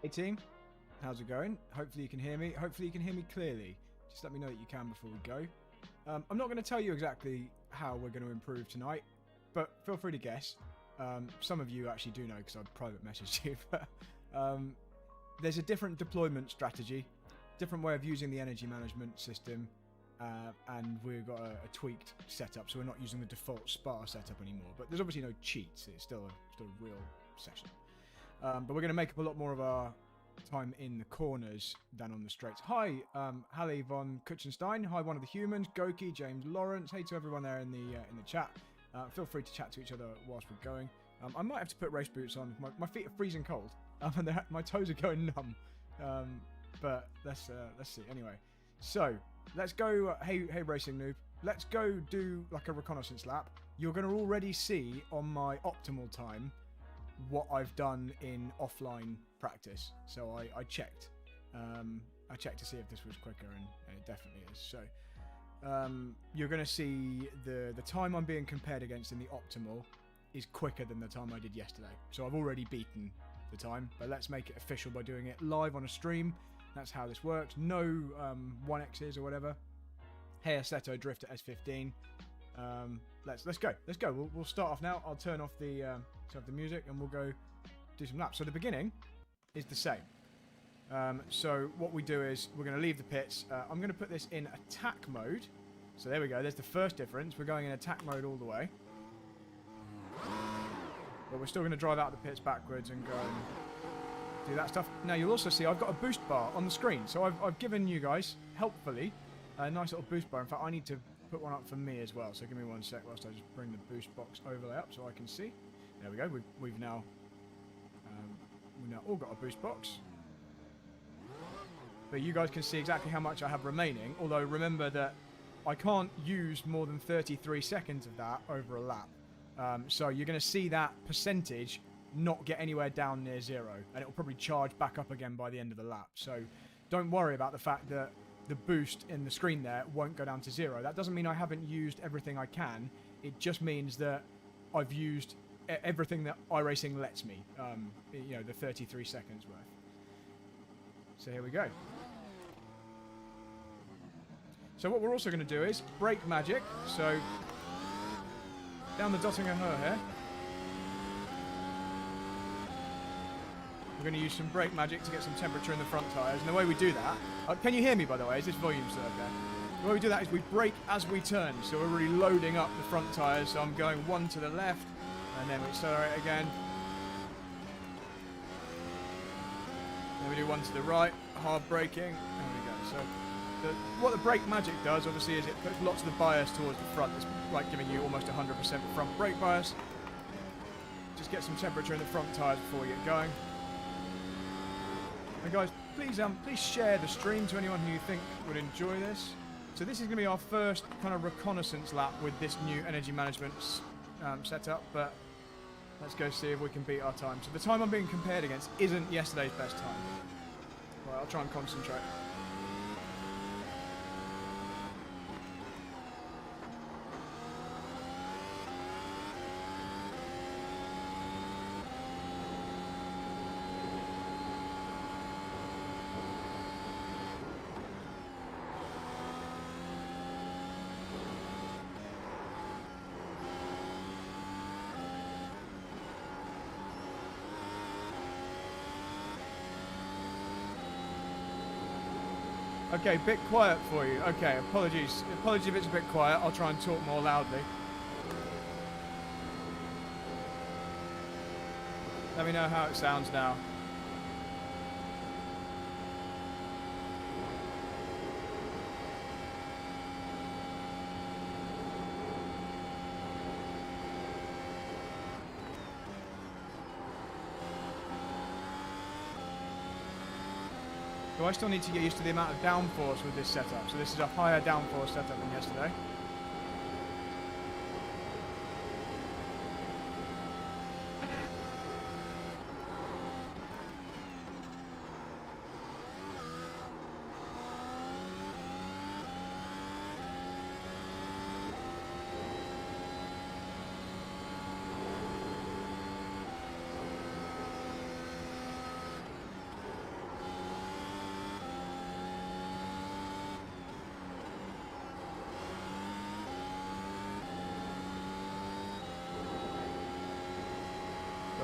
Hey team, how's it going? Hopefully you can hear me. Hopefully you can hear me clearly. Just let me know that you can before we go. I'm not going to tell you exactly how we're going to improve tonight, but feel free to guess. Some of you actually do know because I've private messaged you. But there's a different deployment strategy, different way of using the energy management system, and we've got a tweaked setup, so we're not using the default Spa setup anymore. But there's obviously no cheats. It's still a real session. But we're going to make up a lot more of our time in the corners than on the straights. Hi, Halle von Kutchenstein. Hi, one of the humans. Goki, James Lawrence. Hey to everyone there in the chat. Feel free to chat to each other whilst we're going. I might have to put race boots on. My feet are freezing cold, and my toes are going numb. But let's see. Anyway, so let's go. Hey, racing noob. Let's go do like a reconnaissance lap. You're going to already see on my optimal time what I've done in offline practice. So I checked. I checked to see if this was quicker, and it definitely is. So you're going to see the time I'm being compared against in the optimal is quicker than the time I did yesterday. So I've already beaten the time, but let's make it official by doing it live on a stream. That's how this works. No 1x's or whatever. Hey Assetto Drift at S15. Let's go. We'll start off now. I'll turn off the music and we'll go do some laps. So the beginning is the same. So what we do is we're going to leave the pits. I'm going to put this in attack mode. So there we go. There's the first difference. We're going in attack mode all the way. But we're still going to drive out the pits backwards and go and do that stuff. Now you'll also see I've got a boost bar on the screen. So I've given you guys, helpfully, a nice little boost bar. In fact, I need to put one up for me as well. So give me 1 sec whilst I just bring the boost box overlay up so I can see. There we go. We've now all got a boost box. But you guys can see exactly how much I have remaining. Although remember that I can't use more than 33 seconds of that over a lap. So you're going to see that percentage not get anywhere down near zero. And it will probably charge back up again by the end of the lap. So don't worry about the fact that the boost in the screen there won't go down to zero. That doesn't mean I haven't used everything I can. It just means that I've used everything that iRacing lets me. You know, the 33 seconds worth. So here we go. So what we're also going to do is brake magic. So down the Dottinger Her here. We're going to use some brake magic to get some temperature in the front tyres. And the way we do that... can you hear me, by the way? Is this volume still okay? The way we do that is we brake as we turn. So we're really loading up the front tyres. So I'm going one to the left, and then we accelerate again. Then we do one to the right, hard braking. There we go. So what the brake magic does, obviously, is it puts lots of the bias towards the front. It's like giving you almost 100% front brake bias. Just get some temperature in the front tyres before we get going. And guys, please share the stream to anyone who you think would enjoy this. So this is going to be our first kind of reconnaissance lap with this new energy management setup, but let's go see if we can beat our time. So the time I'm being compared against isn't yesterday's best time. Right, I'll try and concentrate. Okay, bit quiet for you. Okay, apologies. Apologies if it's a bit quiet. I'll try and talk more loudly. Let me know how it sounds now. So I still need to get used to the amount of downforce with this setup. So this is a higher downforce setup than yesterday.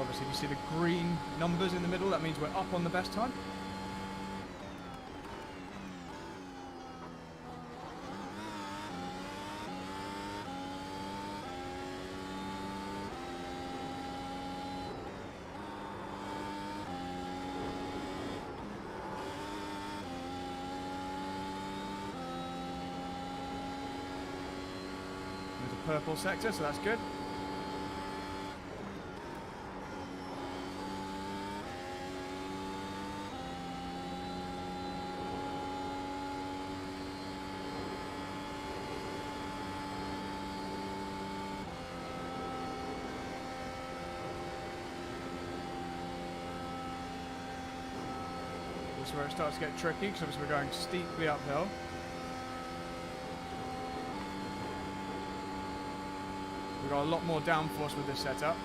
obviously if you see the green numbers in the middle, that means we're up on the best time. Purple sector, so that's good. This is where it starts to get tricky, because obviously we're going steeply uphill. We've got a lot more downforce with this setup.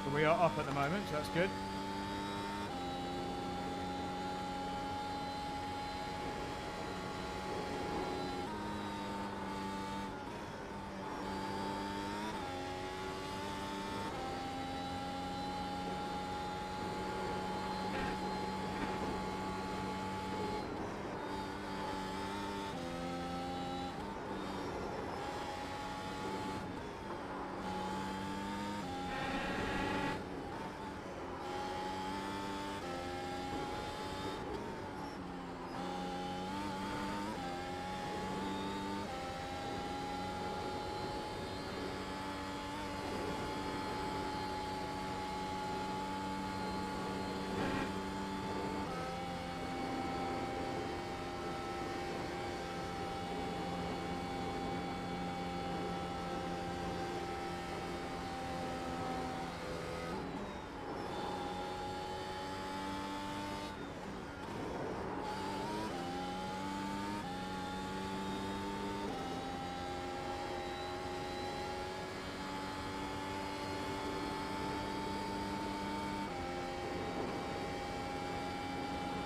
But we are up at the moment, so that's good.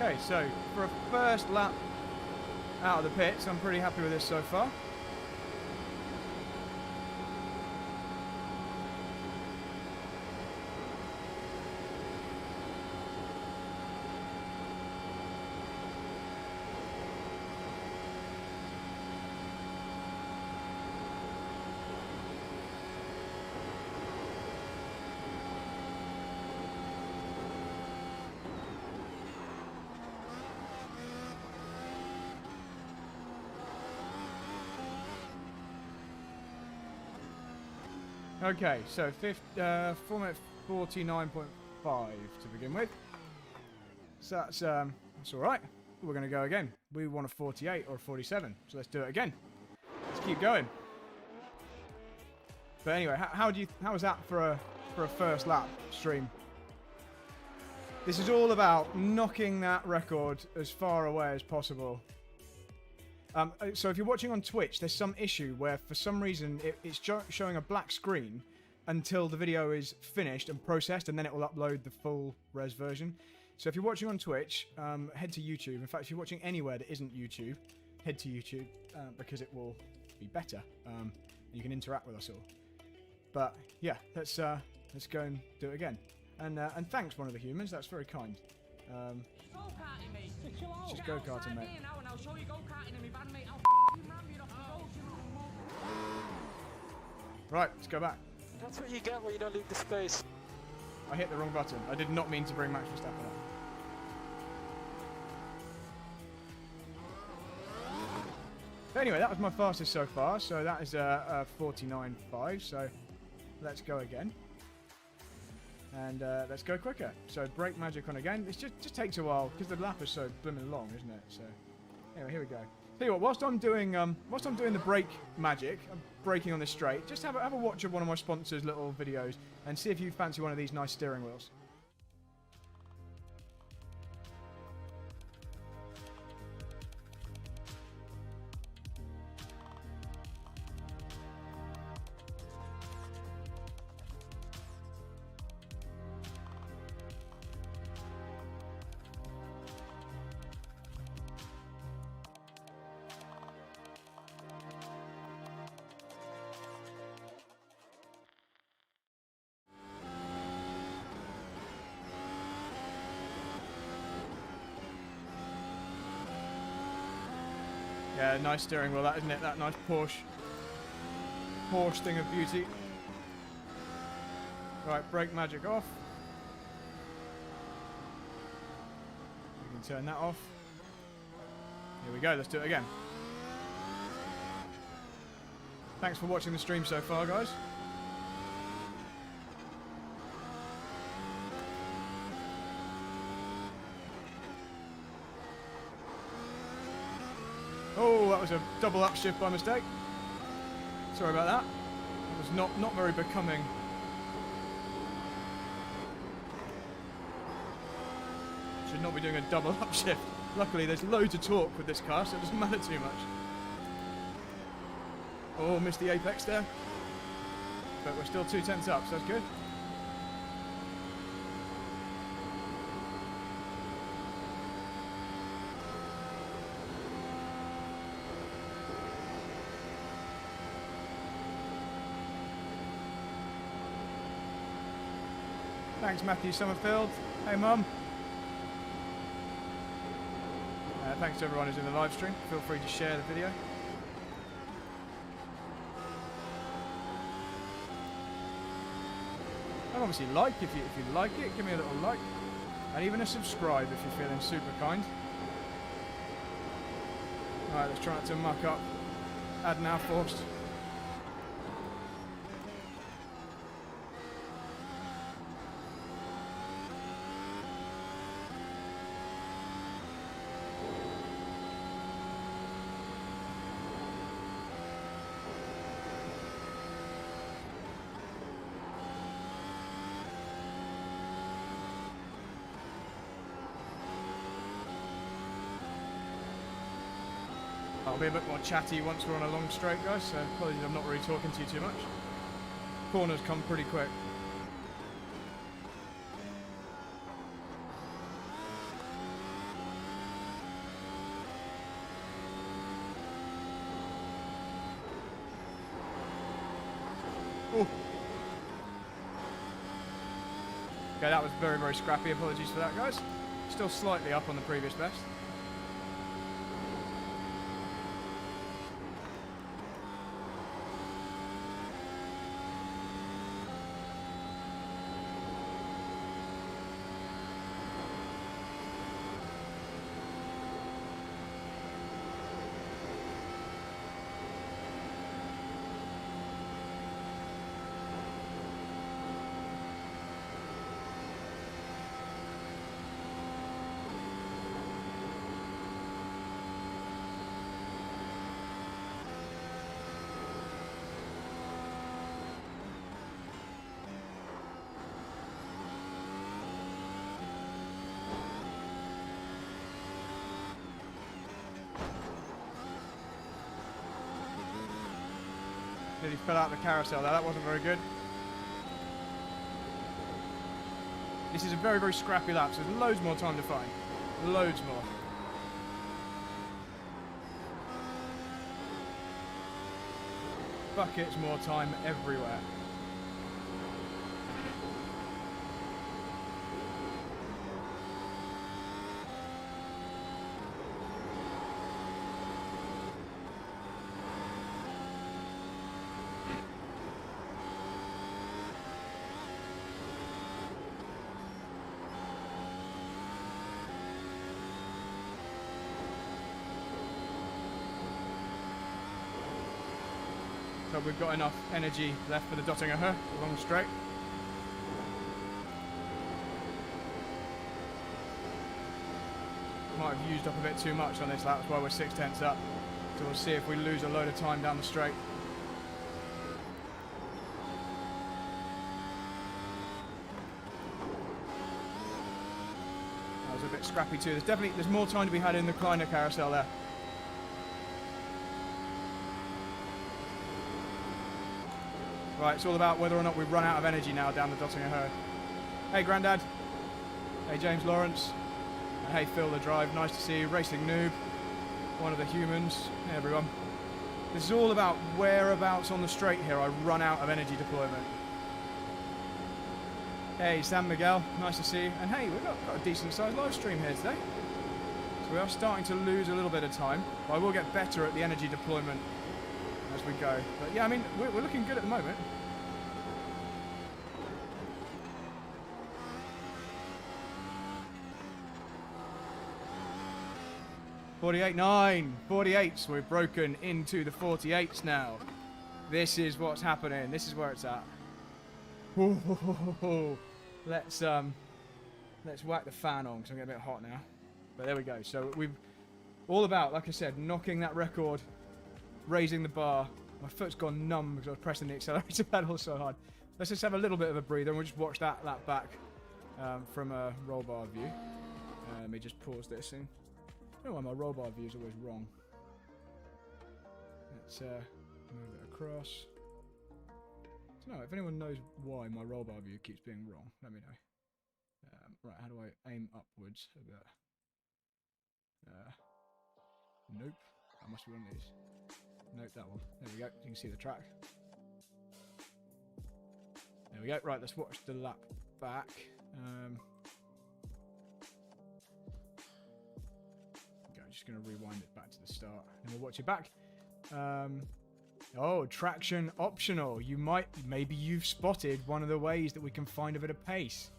Okay, so for a first lap out of the pits, I'm pretty happy with this so far. Okay, so 4 minutes 49.5 to begin with. So that's all right. We're going to go again. We want a 48 or a 47, so let's do it again. Let's keep going. But anyway, how was that for a first lap stream? This is all about knocking that record as far away as possible. So if you're watching on Twitch, there's some issue where for some reason it's showing a black screen until the video is finished and processed, and then it will upload the full res version. So if you're watching on Twitch, head to YouTube. In fact, if you're watching anywhere that isn't YouTube, head to YouTube because it will be better. You can interact with us all. But yeah, let's go and do it again. And thanks, one of the humans. That's very kind. Just go-karting, mate. Right, let's go back. That's what you get when you don't leave the space. I hit the wrong button. I did not mean to bring Max Verstappen up. Anyway, that was my fastest so far, so that is 49.5, so let's go again. And let's go quicker. So brake magic on again. It just takes a while because the lap is so blooming long, isn't it? So anyway, here we go. Tell you what, whilst I'm doing the brake magic, I'm braking on this straight. Just have a watch of one of my sponsors' little videos and see if you fancy one of these nice steering wheels. Yeah, nice steering wheel, that, isn't it? That nice Porsche thing of beauty. Right, brake magic off. We can turn that off. Here we go, let's do it again. Thanks for watching the stream so far, guys. Oh, that was a double upshift by mistake. Sorry about that. That was not very becoming. Should not be doing a double upshift. Luckily, there's loads of torque with this car, so it doesn't matter too much. Oh, missed the apex there. But we're still 2/10 up, so that's good. Thanks, Matthew Summerfield. Hey, Mum. Thanks to everyone who's in the live stream. Feel free to share the video. And obviously like if you like it, give me a little like. And even a subscribe if you're feeling super kind. Alright, let's try not to muck up. Add now forced. I'll be a bit more chatty once we're on a long straight, guys, so apologies I'm not really talking to you too much. Corners come pretty quick. Oh. Okay, that was very, very scrappy. Apologies for that, guys. Still slightly up on the previous best. Nearly fell out of the carousel there, that wasn't very good. This is a very, very scrappy lap, so there's loads more time to find. Loads more. Buckets more time everywhere. So we've got enough energy left for the Dottinger Her, long straight. Might have used up a bit too much on this lap, that's why we're 6/10 up. So we'll see if we lose a load of time down the straight. That was a bit scrappy too. There's more time to be had in the Kleiner carousel there. Right, it's all about whether or not we run out of energy now down the Dottinger Her. Hey, Grandad. Hey, James Lawrence. And hey, Phil the Drive. Nice to see you. Racing Noob. One of the humans. Hey, everyone. This is all about whereabouts on the straight here I run out of energy deployment. Hey, San Miguel. Nice to see you. And hey, we've got a decent sized live stream here today. So we are starting to lose a little bit of time. But I will get better at the energy deployment as we go. But yeah, I mean, we're looking good at the moment. .48.9, 48s. We've broken into the 48s now. This is what's happening. This is where it's at. Let's whack the fan on because I'm getting a bit hot now. But there we go. So we've all about, like I said, knocking that record, raising the bar. My foot's gone numb because I was pressing the accelerator pedal so hard. Let's just have a little bit of a breather and we'll just watch that lap back from a roll bar view. Let me just pause this and I don't know why my roll bar view is always wrong. Let's move it across. I don't know if anyone knows why my roll bar view keeps being wrong. Let me know. Right, how do I aim upwards a bit? Nope. That must be one of these. Nope, that one. There we go. You can see the track. There we go. Right, let's watch the lap back. Just going to rewind it back to the start and we'll watch it back. Oh, traction optional. Maybe you've spotted one of the ways that we can find a bit of pace.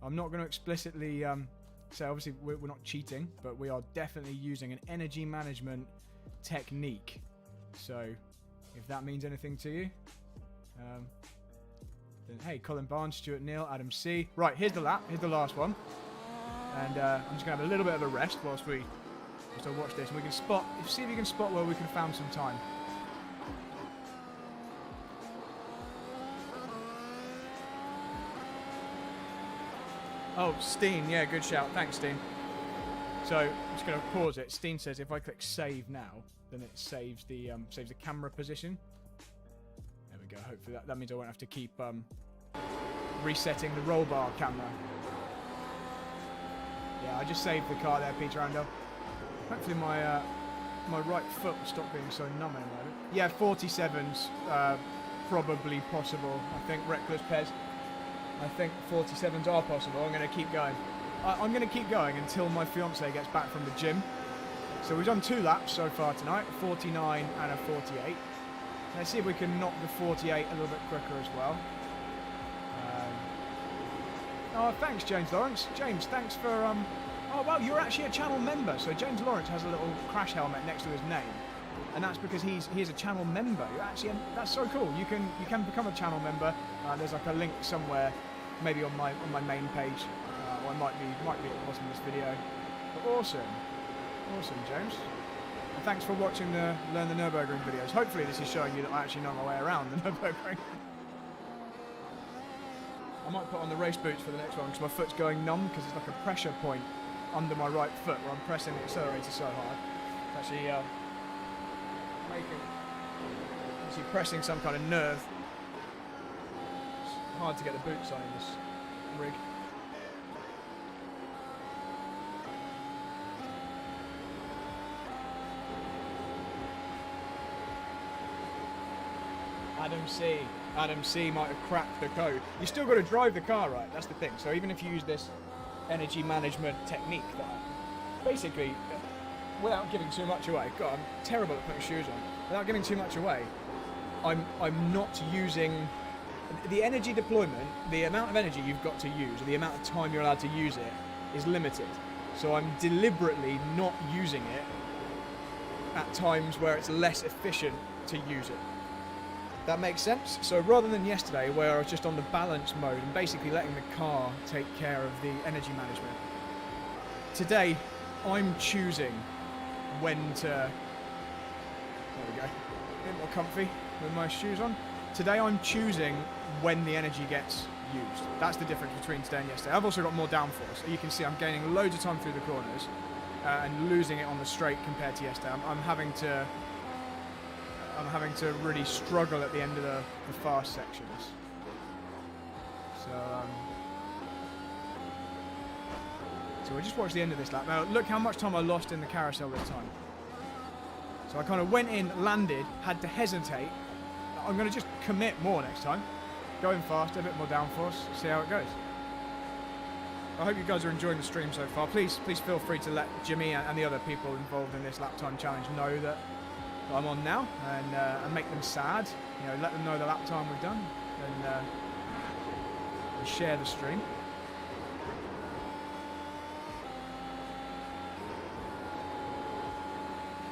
I'm not going to explicitly say, obviously, we're not cheating, but we are definitely using an energy management technique. So, if that means anything to you, then hey, Colin Barnes, Stuart Neal, Adam C. Right, here's the lap. Here's the last one. And I'm just going to have a little bit of a rest whilst we watch this. And we can see if you can spot where we can found some time. Oh, Steen, yeah, good shout. Thanks, Steen. So I'm just going to pause it. Steen says if I click save now, then it saves the camera position. There we go. Hopefully that means I won't have to keep resetting the roll bar camera. Yeah, I just saved the car there, Peter Randall. Hopefully my right foot will stop being so numb in a moment. Yeah, 47's probably possible. I think Reckless Pez. I think 47s are possible. I'm going to keep going. I'm going to keep going until my fiance gets back from the gym. So we've done 2 laps so far tonight, 49 and a 48. Let's see if we can knock the 48 a little bit quicker as well. Oh, thanks, James Lawrence. James, thanks for... Oh, well, you're actually a channel member. So James Lawrence has a little crash helmet next to his name. And that's because he's a channel member. You're actually, that's so cool. You can become a channel member. There's like a link somewhere, maybe on my main page, or it might be at the bottom of this video. But awesome, James. And thanks for watching the Learn the Nürburgring videos. Hopefully this is showing you that I actually know my way around the Nürburgring. I might put on the race boots for the next one because my foot's going numb because it's like a pressure point under my right foot where I'm pressing the accelerator so hard. It's actually pressing some kind of nerve. It's hard to get the boots on in this rig. Adam C might have cracked the code. You still got to drive the car right, that's the thing. So even if you use this energy management technique that basically, without giving too much away, God, I'm terrible at putting shoes on. Without giving too much away, I'm not using the energy deployment. The amount of energy you've got to use, or the amount of time you're allowed to use it, is limited. So I'm deliberately not using it at times where it's less efficient to use it. That makes sense? So rather than yesterday where I was just on the balance mode and basically letting the car take care of the energy management, today I'm choosing when to... There we go. A bit more comfy with my shoes on. Today I'm choosing when the energy gets used. That's the difference between today and yesterday. I've also got more downforce. You can see I'm gaining loads of time through the corners and losing it on the straight compared to yesterday. I'm having to really struggle at the end of the fast sections. So we'll just watch the end of this lap. Now look how much time I lost in the carousel this time. So I kind of went in, landed, had to hesitate. I'm going to just commit more next time. Going faster, a bit more downforce, see how it goes. I hope you guys are enjoying the stream so far. Please feel free to let Jimmy and the other people involved in this Laptime challenge know that I'm on now, and make them sad. You know, let them know the lap time we've done, and share the stream.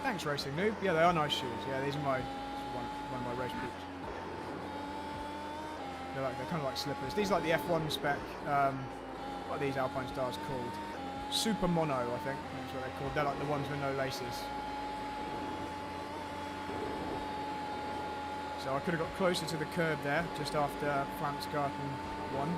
Thanks, Racing Noob. Yeah, they are nice shoes. Yeah, these are one of my race boots. They're kind of like slippers. These are like the F1 spec. What are these Alpine Stars called? Super Mono, I think. That's what they're called. They're like the ones with no laces. So I could have got closer to the curb there, just after Flansgarten 1.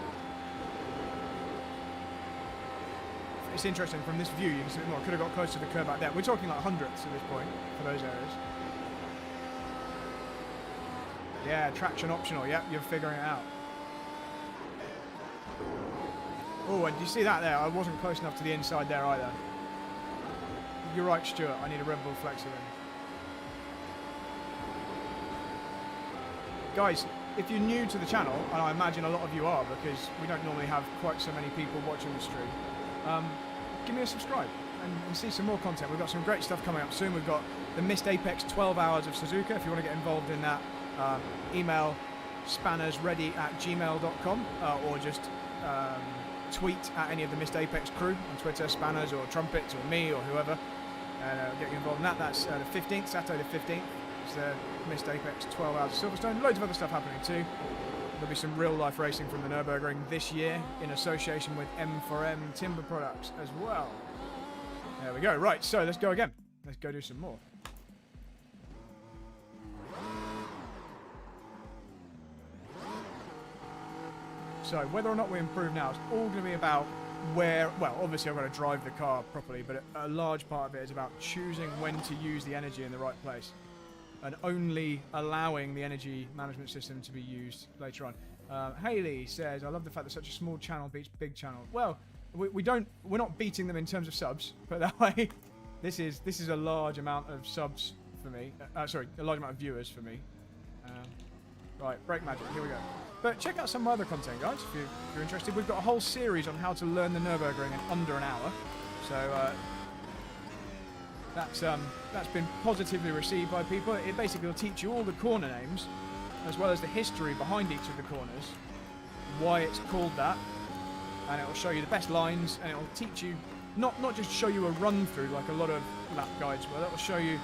It's interesting, from this view, you can see more. I could have got closer to the curb back there. We're talking like hundredths at this point, for those areas. Yeah, traction optional. Yep, you're figuring it out. Oh, and do you see that there? I wasn't close enough to the inside there either. You're right, Stuart. I need a Red Bull Flexi then. Guys, if you're new to the channel, and I imagine a lot of you are because we don't normally have quite so many people watching the stream, give me a subscribe and see some more content. We've got some great stuff coming up soon. We've got the Missed Apex 12 Hours of Suzuka. If you want to get involved in that, email spannersready@gmail.com or just tweet at any of the Missed Apex crew on Twitter, Spanners or Trumpets or me or whoever, and get you involved in that. That's the 15th, Saturday the 15th. It's the Missed Apex 12 Hours of Silverstone. Loads of other stuff happening too. There'll be some real-life racing from the Nürburgring this year in association with M4M Timber Products as well. There we go. Right, so let's go again. Let's go do some more. So whether or not we improve now, it's all going to be about where, well, obviously I've got to drive the car properly, but a large part of it is about choosing when to use the energy in the right place, and only allowing the energy management system to be used later on. Haley says, I love the fact that such a small channel beats big channel. Well, we're not beating them in terms of subs, but that way, this is a large amount of subs for me. Sorry, a large amount of viewers for me. Right, Brake Magic, here we go. But check out some other content, guys, if you're interested. We've got a whole series on how to learn the Nürburgring in under an hour. So that's been positively received by people. It basically will teach you all the corner names, as well as the history behind each of the corners, why it's called that, and it will show you the best lines, and it will teach you, not just show you a run through like a lot of lap guides will. It will show you,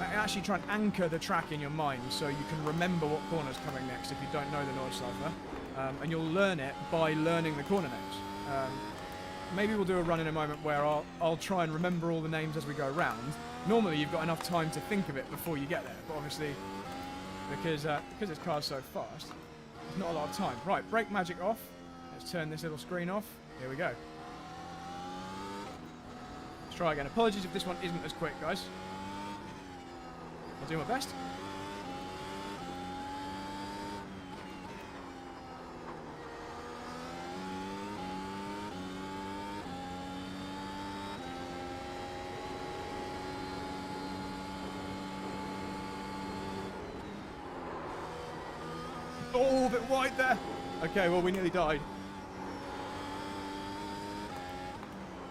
actually try and anchor the track in your mind so you can remember what corner's coming next if you don't know the Nordschleife, and you'll learn it by learning the corner names. Maybe we'll do a run in a moment where I'll try and remember all the names as we go around. Normally you've got enough time to think of it before you get there, but obviously because this car's so fast, there's not a lot of time. Right, Brake Magic off. Let's turn this little screen off. Here we go. Let's try again. Apologies if this one isn't as quick, guys. I'll do my best. Oh, a bit wide there. Okay, well, we nearly died.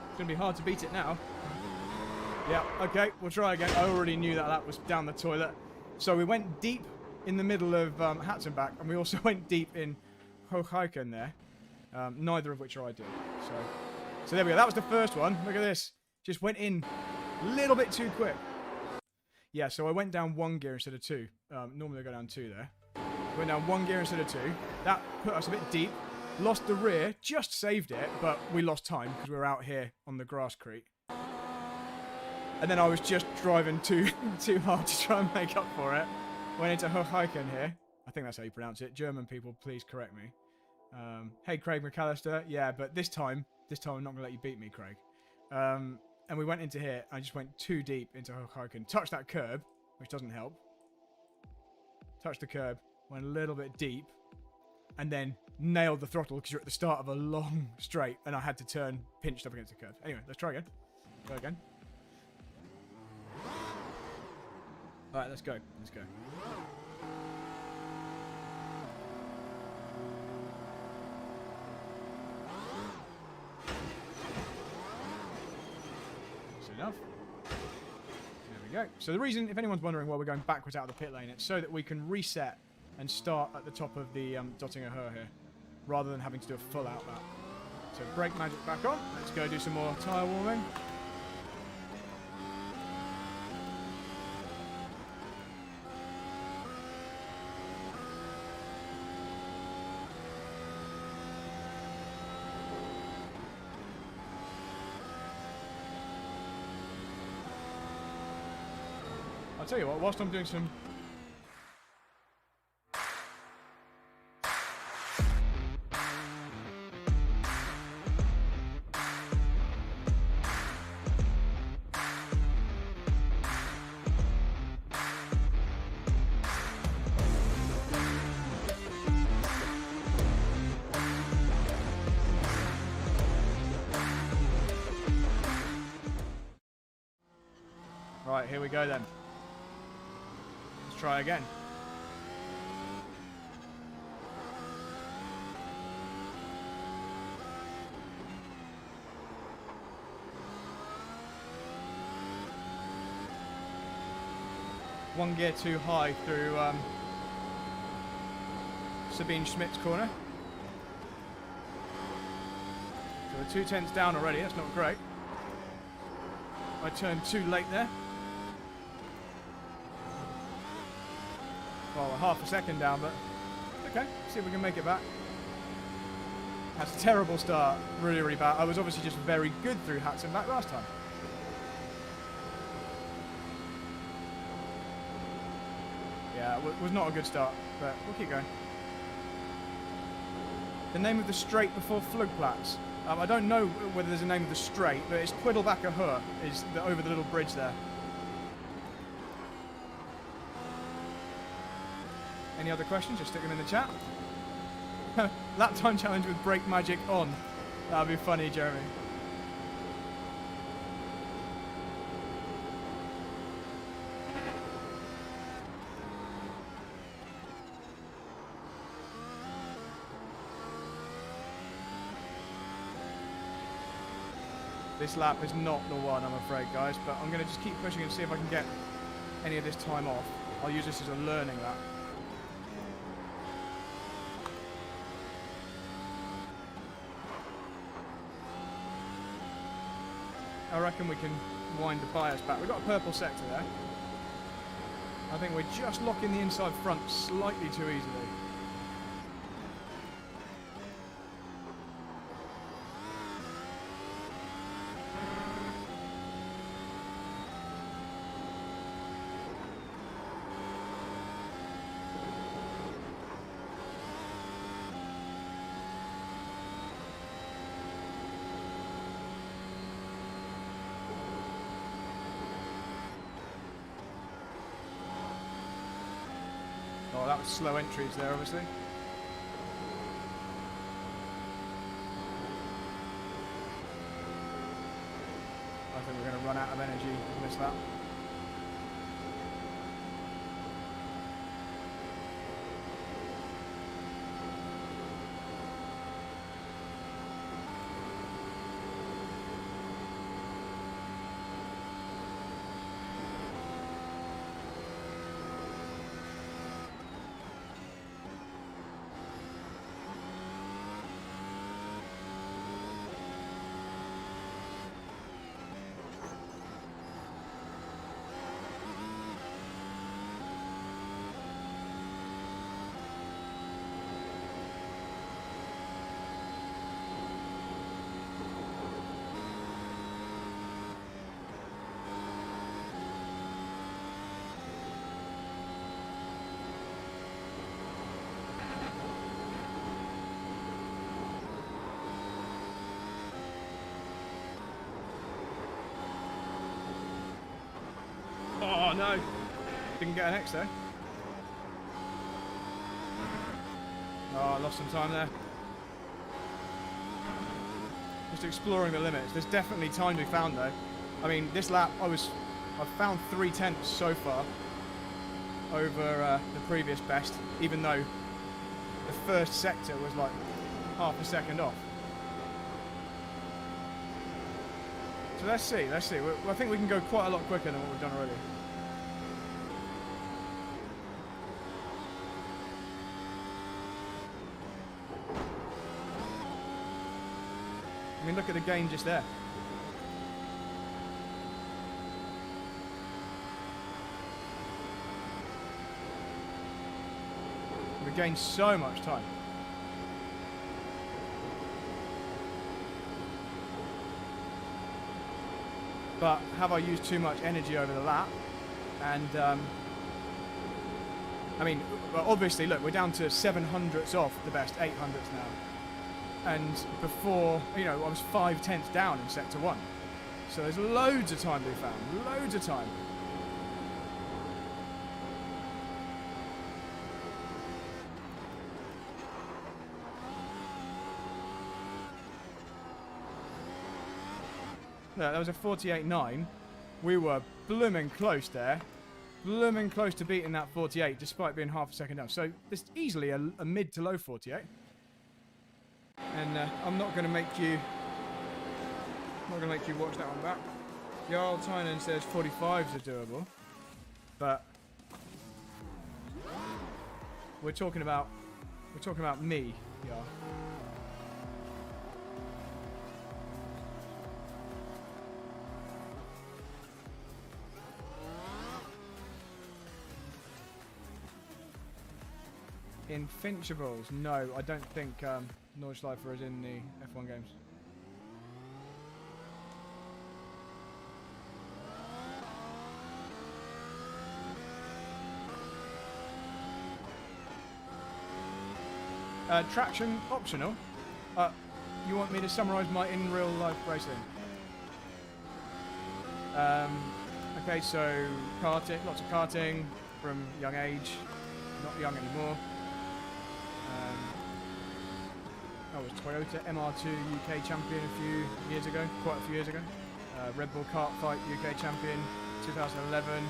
It's going to be hard to beat it now. Yeah, okay, we'll try again. I already knew that was down the toilet. So we went deep in the middle of Hatzenbach, and we also went deep in Hochheiken there. Neither of which are ideal. So there we go. That was the first one. Look at this. Just went in a little bit too quick. Yeah, so I went down one gear instead of two. Normally I go down two there. Went down one gear instead of two. That put us a bit deep. Lost the rear. Just saved it, but we lost time because we were out here on the Grasscrete. And then I was just driving too hard to try and make up for it. Went into Hochheiken here. I think that's how you pronounce it. German people, please correct me. Hey, Craig McAllister. Yeah, but this time I'm not going to let you beat me, Craig. And we went into here. I just went too deep into Hochheiken. Touched that curb, which doesn't help. Touched the curb. Went a little bit deep. And then nailed the throttle because you're at the start of a long straight. And I had to turn pinched up against the curb. Anyway, let's try again. Go again. Alright, let's go. Let's go. enough. There we go. So the reason, if anyone's wondering why we're going backwards out of the pit lane, it's so that we can reset and start at the top of the Dottinger Her here, rather than having to do a full outlap. So brake magic back on. Let's go do some more tyre warming. I'll tell you what, whilst I'm doing some... Right, here we go then. Let's try again. One gear too high through Sabine Schmidt's corner. So we're 2 tenths down already, that's not great. I turned too late there. Well, we're half a second down, but okay, see if we can make it back. That's a terrible start, really, really bad. I was obviously just very good through hats and back last time. Yeah, it was not a good start, but we'll keep going. The name of the straight before Flugplatz. I don't know whether there's a name of the straight, but it's Quiddelbacher Hur, is over the little bridge there. Any other questions? Just stick them in the chat. Lap time challenge with brake magic on. That would be funny, Jeremy. This lap is not the one, I'm afraid, guys, but I'm going to just keep pushing and see if I can get any of this time off. I'll use this as a learning lap. I reckon we can wind the bias back. We've got a purple sector there. I think we're just locking the inside front slightly too easily. Oh, that was slow entries there, obviously. I think we're going to run out of energy and miss that. Oh no, didn't get an X there. Oh, I lost some time there. Just exploring the limits. There's definitely time to be found though. I mean, this lap I've found 3 tenths so far over the previous best, even though the first sector was like half a second off. So let's see. I think we can go quite a lot quicker than what we've done already. I mean, look at the gain just there. We gained so much time. But have I used too much energy over the lap? And I mean, obviously, look, we're down to 700ths off the best 800ths now. And before, you know, I was 5/10 down in sector 1. So there's loads of time to be found. Loads of time. That was a 48.9. We were blooming close there. Blooming close to beating that 48 despite being half a second down. So it's easily a mid to low 48. And I'm not going to make you watch that one back. Jarl Tynan says 45s are doable. But we're talking about me, Jarl. Infinchables? No, I don't think Nordschleife is in the F1 games. Traction optional. You want me to summarise my in real life racing? Okay, so karting, lots of karting from young age. Not young anymore. I was Toyota MR2 UK champion a few years ago, quite a few years ago. Red Bull Kart Fight UK champion 2011.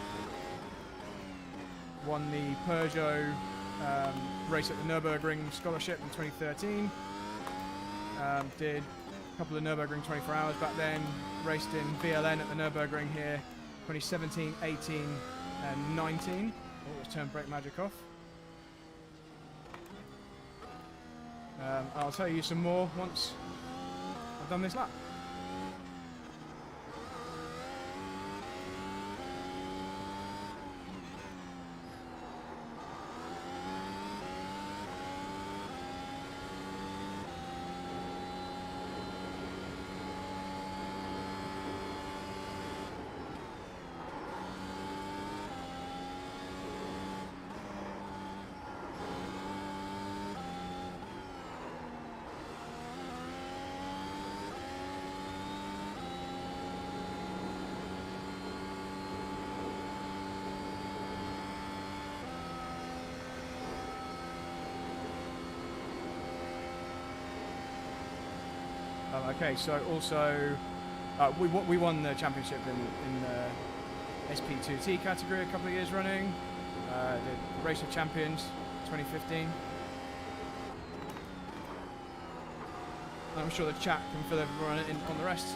Won the Peugeot race at the Nürburgring scholarship in 2013. Did a couple of Nürburgring 24 hours back then. Raced in VLN at the Nürburgring here 2017, 18 and 19. Always turned brake magic off. I'll tell you some more once I've done this lap. Okay, so also we won the championship in the SP2T category a couple of years running. The Race of Champions 2015. I'm sure the chat can fill everyone in on the rest.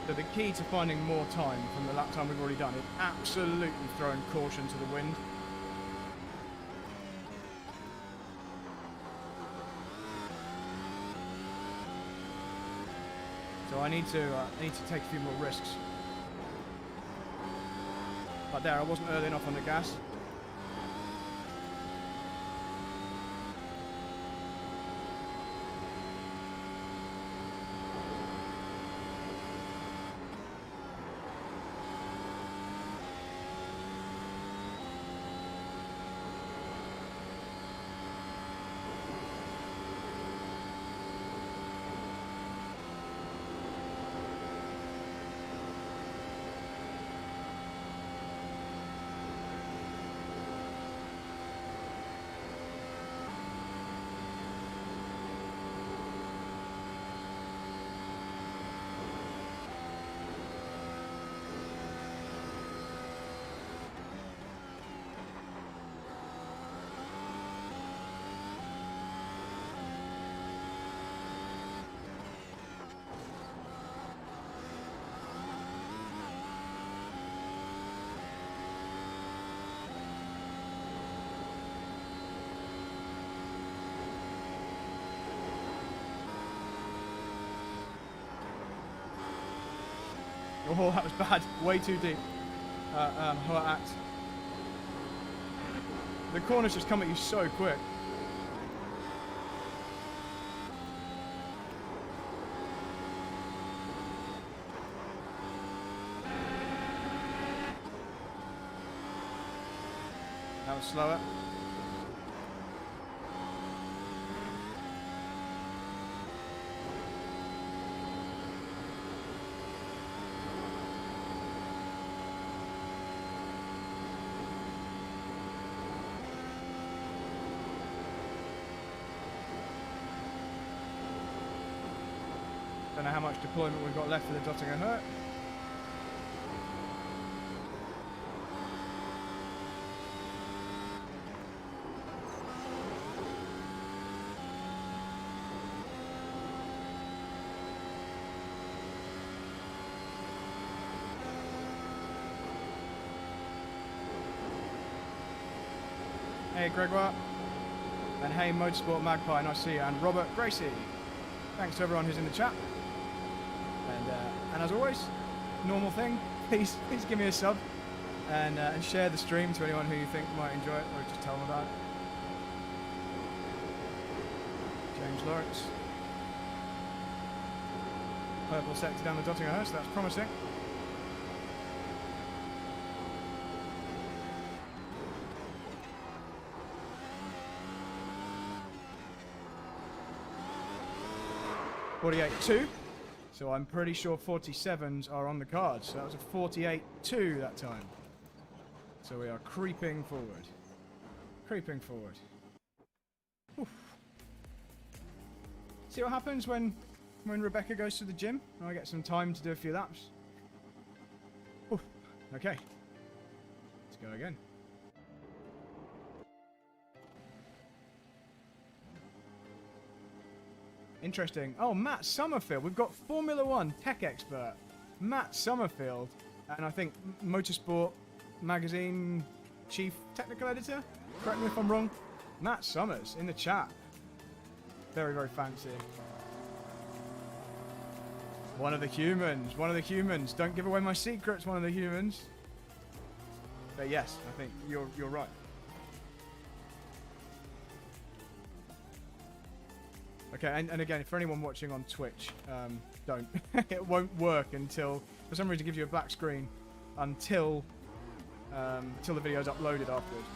So the key to finding more time from the lap time we've already done is absolutely throwing caution to the wind. So I need to take a few more risks. Like there, I wasn't early enough on the gas. Oh, that was bad. Way too deep. Act. The corners just come at you so quick. That was slower. Don't know how much deployment we've got left for the Dottinger Hurt. Hey Gregoire, and hey Motorsport Magpie, nice to see you, and Robert Gracie. Thanks to everyone who's in the chat. And as always, normal thing, please give me a sub and share the stream to anyone who you think might enjoy it, or just tell them about it. James Lawrence. Purple sector down the Dottinger Hurst, that's promising. .48.2, so I'm pretty sure 47s are on the cards. So that was a 48.2 that time. So we are creeping forward. Creeping forward. Oof. See what happens when Rebecca goes to the gym? I get some time to do a few laps. Oof. Okay. Let's go again. Interesting. Oh, Matt Summerfield. We've got Formula One tech expert, Matt Summerfield, and I think Motorsport magazine chief technical editor. Correct me if I'm wrong. Matt Summers in the chat. Very, very fancy. One of the humans. One of the humans. Don't give away my secrets, one of the humans. But yes, I think you're right. Okay, and again, for anyone watching on Twitch, don't. It won't work until, for some reason, it gives you a black screen until the video's uploaded afterwards.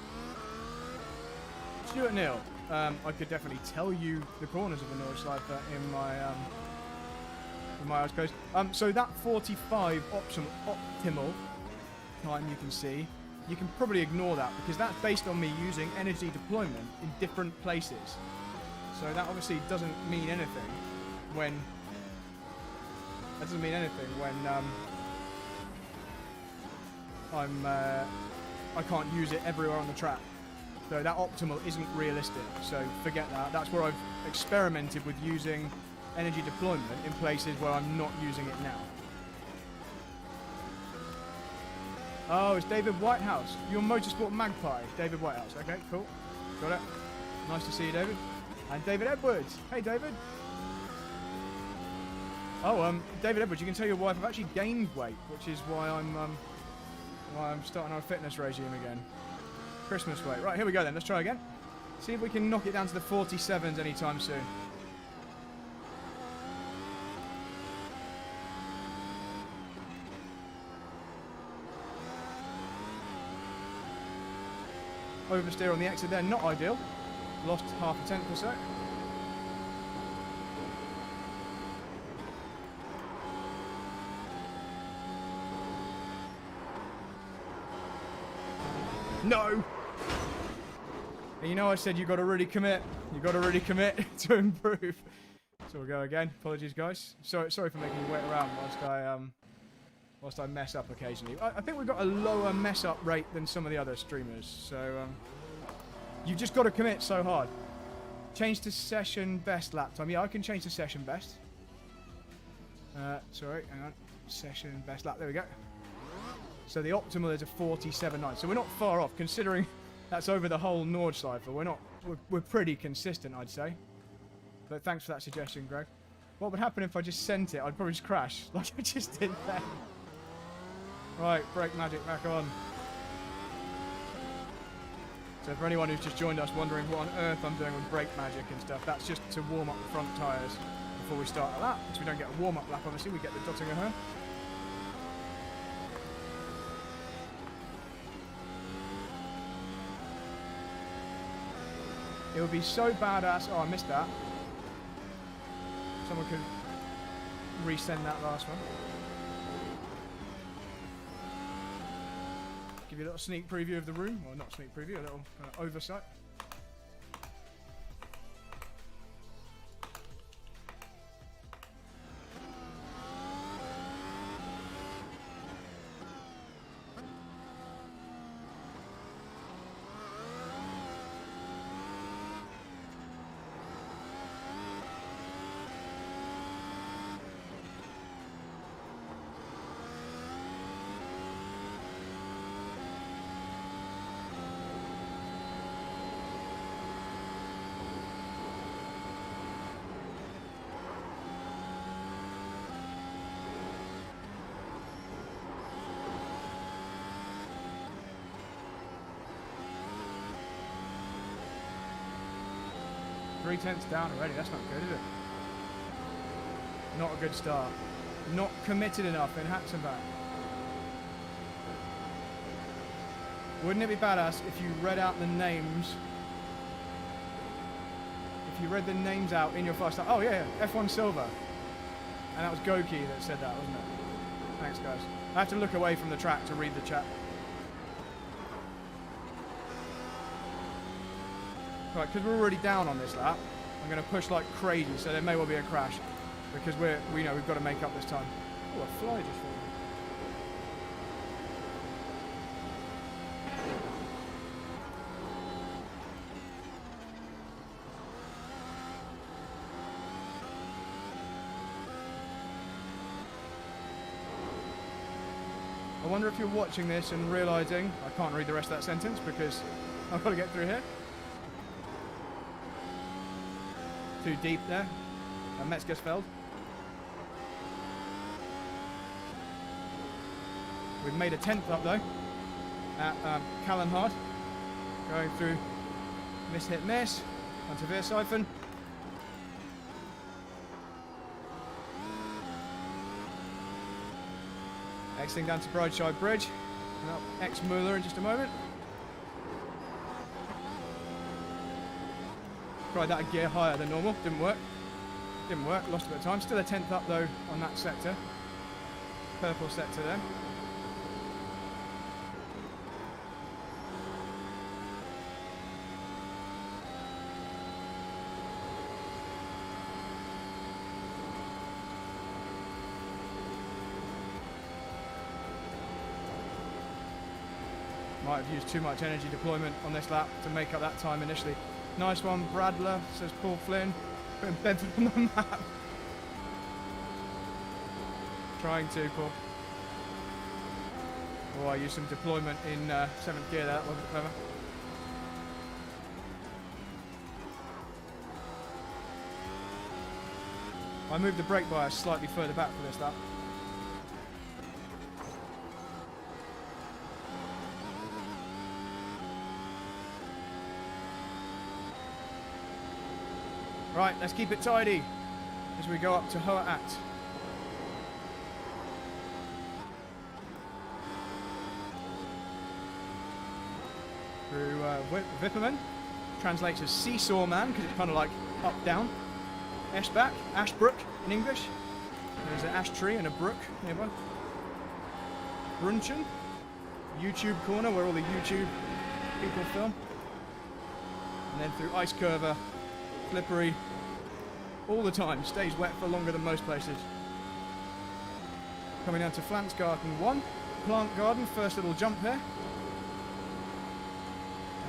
Stuart Neal, I could definitely tell you the corners of the Nordschleife in my eyes closed. So that 45 optimal time you can see, you can probably ignore that because that's based on me using energy deployment in different places. So that obviously doesn't mean anything when I can't use it everywhere on the track. So that optimal isn't realistic. So forget that. That's where I've experimented with using energy deployment in places where I'm not using it now. Oh, it's David Whitehouse. You're Motorsport Magpie. David Whitehouse. Okay, cool. Got it. Nice to see you, David. And David Edwards. Hey, David. Oh, David Edwards, you can tell your wife I've actually gained weight, which is why I'm starting on a fitness regime again. Christmas weight. Right, here we go then. Let's try again. See if we can knock it down to the 47s anytime soon. Oversteer on the exit there, not ideal. Lost half a tenth or so. No! And you know I said you got to really commit. You got to really commit to improve. So we'll go again. Apologies, guys. Sorry for making you wait around whilst I mess up occasionally. I think we've got a lower mess up rate than some of the other streamers. So you've just got to commit so hard. Change to session best lap time. Yeah, I can change to session best. Sorry, hang on. Session best lap. There we go. So the optimal is a 47.9. So we're not far off, considering that's over the whole Nordschleife. We're pretty consistent, I'd say. But thanks for that suggestion, Greg. What would happen if I just sent it? I'd probably just crash, like I just did then. Right, brake magic back on. So for anyone who's just joined us wondering what on earth I'm doing with brake magic and stuff, that's just to warm up the front tyres before we start a lap. Because we don't get a warm-up lap, obviously, we get the Dottinger Horn. It would be so badass. Oh, I missed that. Someone could resend that last one. Give you a little sneak preview of the room. Well, not sneak preview, a little kind of oversight. Three-tenths down already, that's not good, is it? Not a good start. Not committed enough in hats and back. Wouldn't it be badass if you read out the names? If you read the names out in your fast start. Oh yeah, F1 Silver. And that was Goki that said that, wasn't it? Thanks guys. I have to look away from the track to read the chat. Right, because we're already down on this lap, I'm going to push like crazy, so there may well be a crash. Because we know we've got to make up this time. Oh, a fly just fallen. I wonder if you're watching this and realising, I can't read the rest of that sentence because I've got to get through here. Too deep there. Metzgersfeld. We've made a 10th up though at Kallenhard. Going through miss hit miss onto Veersiphon. Exiting down to Brideside Bridge and up X-Muller in just a moment. Tried that a gear higher than normal, didn't work. Didn't work, lost a bit of time. Still a 10th up though on that sector. Purple sector there. Might have used too much energy deployment on this lap to make up that time initially. Nice one, Bradler, says Paul Flynn. Putting Bedford on the map. Trying to, Paul. Oh, I used some deployment in 7th gear there, that wasn't clever. I moved the brake bias slightly further back for this lap. Right, let's keep it tidy as we go up to Hoa At. Through Vipperman, translates as seesaw man because it's kind of like up down. Eschbach, Ashbrook in English. There's an ash tree and a brook nearby. Brunchen, YouTube corner where all the YouTube people film. And then through Ice Curver, slippery all the time, stays wet for longer than most places. Coming down to Flansgarten 1, Plant Garden, first little jump here.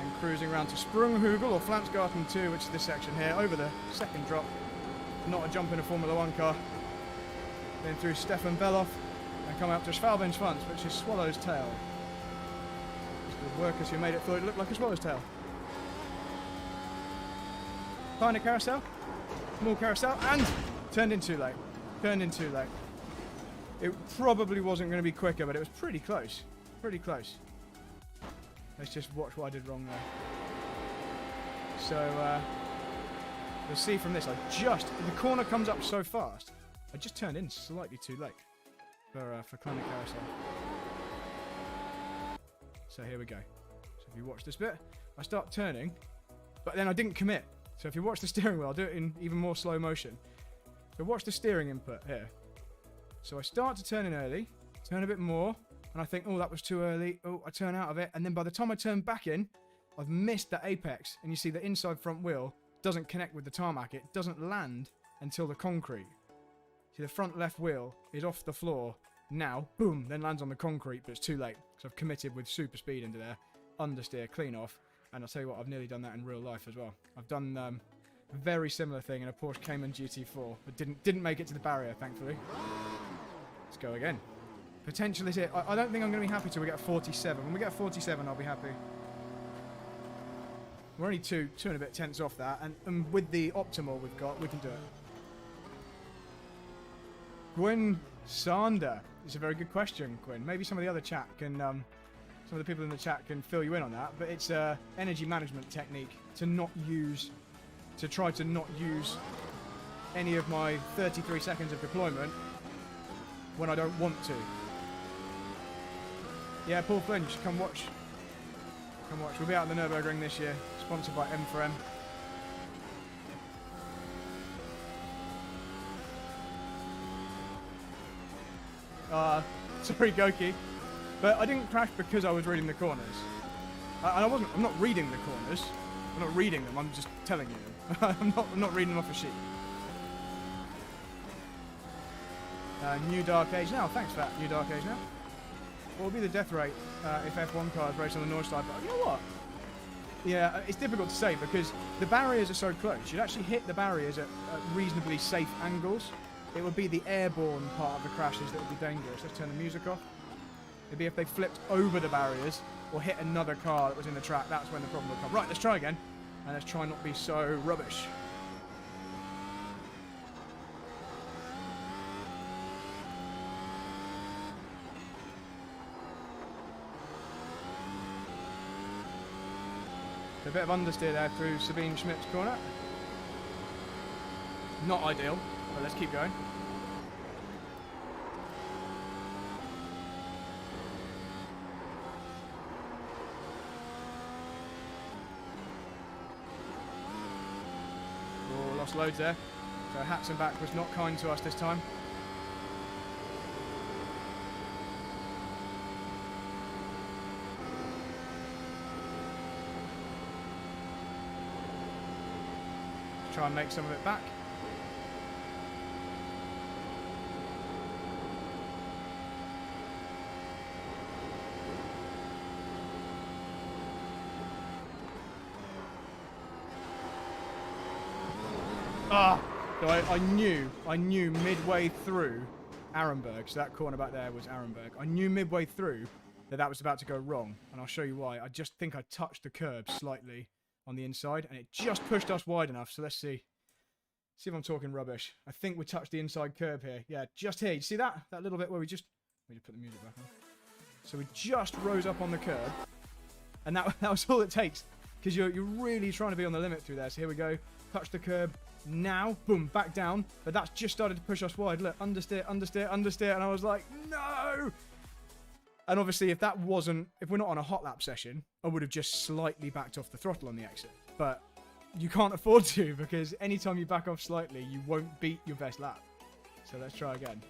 And cruising around to Sprunghugel or Flansgarten 2, which is this section here, over the second drop. Not a jump in a Formula 1 car. Then through Stefan Beloff and coming up to Schwalbenschwanz, which is Swallow's Tail. The workers who made it thought it looked like a swallow's tail. Find a carousel, small carousel, and turned in too late. Turned in too late. It probably wasn't going to be quicker, but it was pretty close. Pretty close. Let's just watch what I did wrong there. So, you'll see from this, the corner comes up so fast, I just turned in slightly too late for climbing carousel. So here we go. So if you watch this bit, I start turning, but then I didn't commit. So if you watch the steering wheel, I'll do it in even more slow motion. So watch the steering input here. So I start to turn in early, turn a bit more, and I think, oh, that was too early. Oh, I turn out of it. And then by the time I turn back in, I've missed the apex. And you see the inside front wheel doesn't connect with the tarmac. It doesn't land until the concrete. See, the front left wheel is off the floor now. Boom, then lands on the concrete, but it's too late. Because I've committed with super speed into there. Understeer, clean off. And I'll tell you what, I've nearly done that in real life as well. I've done a very similar thing in a Porsche Cayman GT4, but didn't make it to the barrier, thankfully. Let's go again. Potential is it. I don't think I'm going to be happy till we get a 47. When we get a 47, I'll be happy. We're only two and a bit tenths off that, and with the optimal we've got, we can do it. Gwyn Sander. It's a very good question, Gwyn. Maybe some of the other chat can, some of the people in the chat can fill you in on that, but it's a energy management technique to try to not use any of my 33 seconds of deployment when I don't want to. Yeah, Paul Flynn, you should come watch. Come watch. We'll be out at the Nürburgring this year, sponsored by M4M. Sorry, Goki, but I didn't crash because I was reading the corners. I'm not reading the corners. I'm not reading them. I'm just telling you them. I'm not reading them off a sheet. New Dark Age now. Thanks for that, New Dark Age now. What will be the death rate if F1 cars race on the Nordschleife? You know what? Yeah, it's difficult to say because the barriers are so close. You'd actually hit the barriers at reasonably safe angles. It would be the airborne part of the crashes that would be dangerous. Let's turn the music off. It'd be if they flipped over the barriers or hit another car that was in the track. That's when the problem would come. Right, let's try again. And let's try not to be so rubbish. A bit of understeer there through Sabine Schmidt's corner. Not ideal, but let's keep going. Oh, lost loads there. So Hatzenbach was not kind to us this time. Try and make some of it back. So I knew midway through Arenberg, so that corner back there was Arenberg. I knew midway through that was about to go wrong, and I'll show you why. I just think I touched the curb slightly on the inside, and it just pushed us wide enough. So let's see if I'm talking rubbish. I think we touched the inside curb here. Yeah, just here. You see that little bit where we just put the music back on. So we just rose up on the curb, and that was all it takes, because you're really trying to be on the limit through there. So here we go. Touch the curb. Now, boom, back down. But that's just started to push us wide. Look, understeer, understeer, understeer, and I was like, no. And obviously, if we're not on a hot lap session, I would have just slightly backed off the throttle on the exit. But you can't afford to, because anytime you back off slightly, you won't beat your best lap. So let's try again.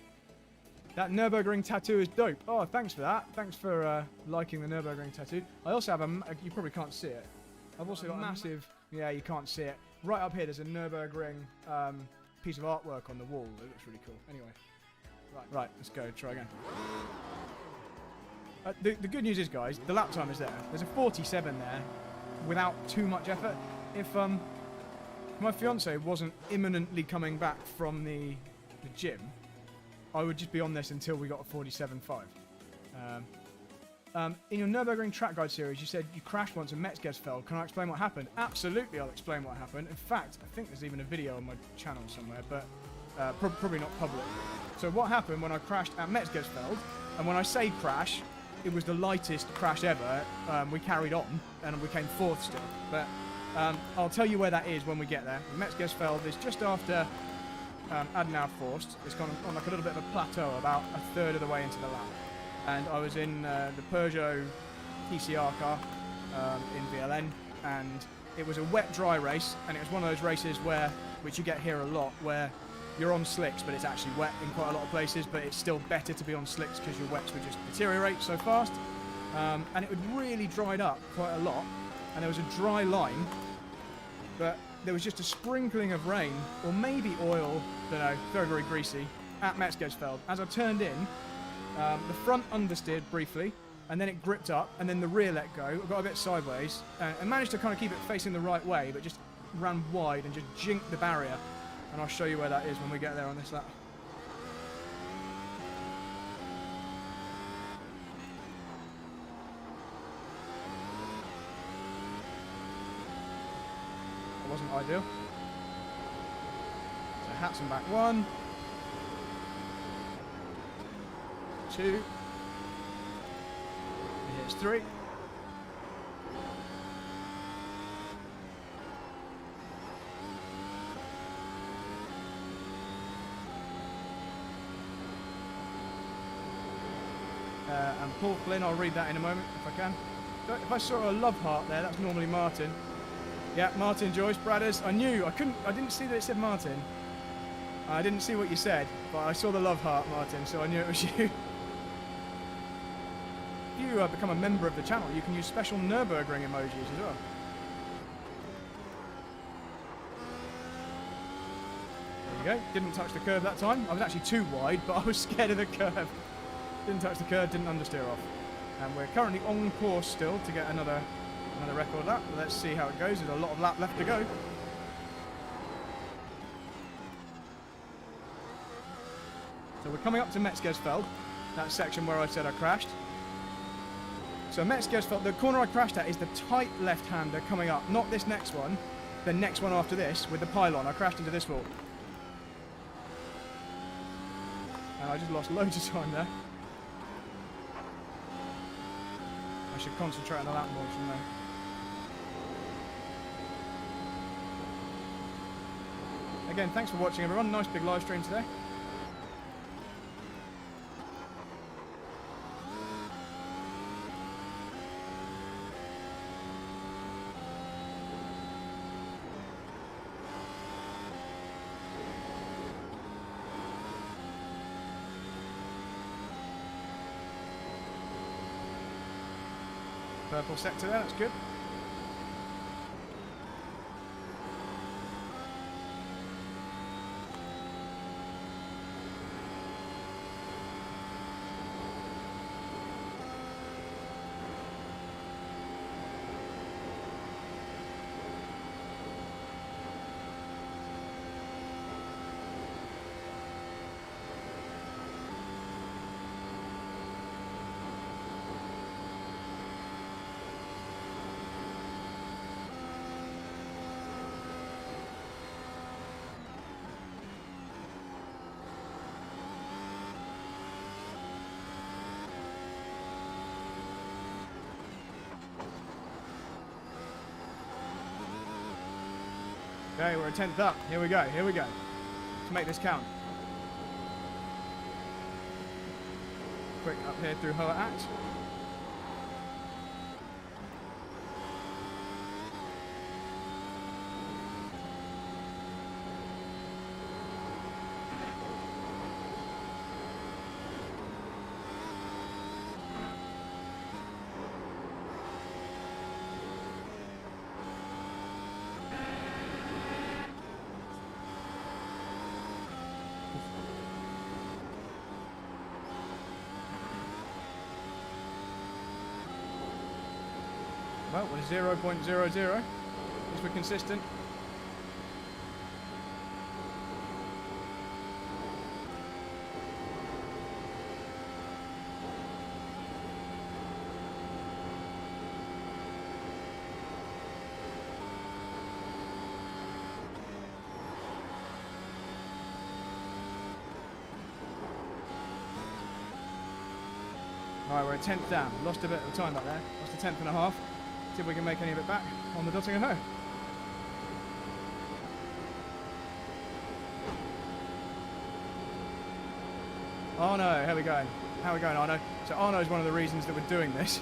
That Nürburgring tattoo is dope. Oh, thanks for that. Thanks for liking the Nürburgring tattoo. I also have you probably can't see it. I've also got a massive, yeah, you can't see it. Right up here, there's a Nürburgring piece of artwork on the wall. It looks really cool. Anyway, right, let's go. Try again. The good news is, guys, the lap time is there. There's a 47 there without too much effort. If my fiance wasn't imminently coming back from the gym, I would just be on this until we got a 47.5. In your Nürburgring track guide series, you said you crashed once and Metzger's fell. Can I explain what happened? Absolutely, I'll explain what happened. In fact, I think there's even a video on my channel somewhere, but probably not public. So what happened when I crashed at Metzgersfeld, and when I say crash, it was the lightest crash ever. We carried on, and we came 4th still. But I'll tell you where that is when we get there. Metzgersfeld is just after Adenauer Forst. It's gone on like a little bit of a plateau, about a third of the way into the lap. And I was in the Peugeot PCR car in VLN, and it was a wet-dry race, and it was one of those races which you get here a lot, where you're on slicks, but it's actually wet in quite a lot of places, but it's still better to be on slicks because your wets would just deteriorate so fast. And it had really dried up quite a lot, and there was a dry line, but there was just a sprinkling of rain, or maybe oil, don't know, very, very greasy, at Metzgersfeld. As I turned in, the front understeered briefly, and then it gripped up, and then the rear let go. I got a bit sideways, and managed to kind of keep it facing the right way, but just ran wide and just jinked the barrier. And I'll show you where that is when we get there on this lap. It wasn't ideal. So Hatson back 1, 2, and here's 3. And Paul Flynn, I'll read that in a moment if I can. But if I saw a love heart there, that's normally Martin. Yeah, Martin Joyce, Bradders. I didn't see that it said Martin. I didn't see what you said, but I saw the love heart, Martin, so I knew it was you. If you become a member of the channel, you can use special Nürburgring emojis as well. There you go, didn't touch the curve that time. I was actually too wide, but I was scared of the curve. Didn't touch the curve, didn't understeer off. And we're currently on course still to get another record lap. Let's see how it goes. There's a lot of lap left to go. So we're coming up to Metzgersfeld, that section where I said I crashed. So Metzgersfeld, the corner I crashed at is the tight left-hander coming up, not this next one, the next one after this with the pylon. I crashed into this wall. And I just lost loads of time there. I should concentrate on the lap more from there. Again, thanks for watching everyone. Nice big live stream today. Purple sector there, that's good. Okay, we're a 10th up. Here we go, here we go. Let's make this count. Quick up here through Hohe Acht. Well, we're 0.00, as we're consistent. Alright, we're a tenth down. Lost a bit of time back there. Lost a tenth and a half. See if we can make any of it back on the Dottinger Ho. Arno, how are we going? How are we going, Arno? So Arno's one of the reasons that we're doing this.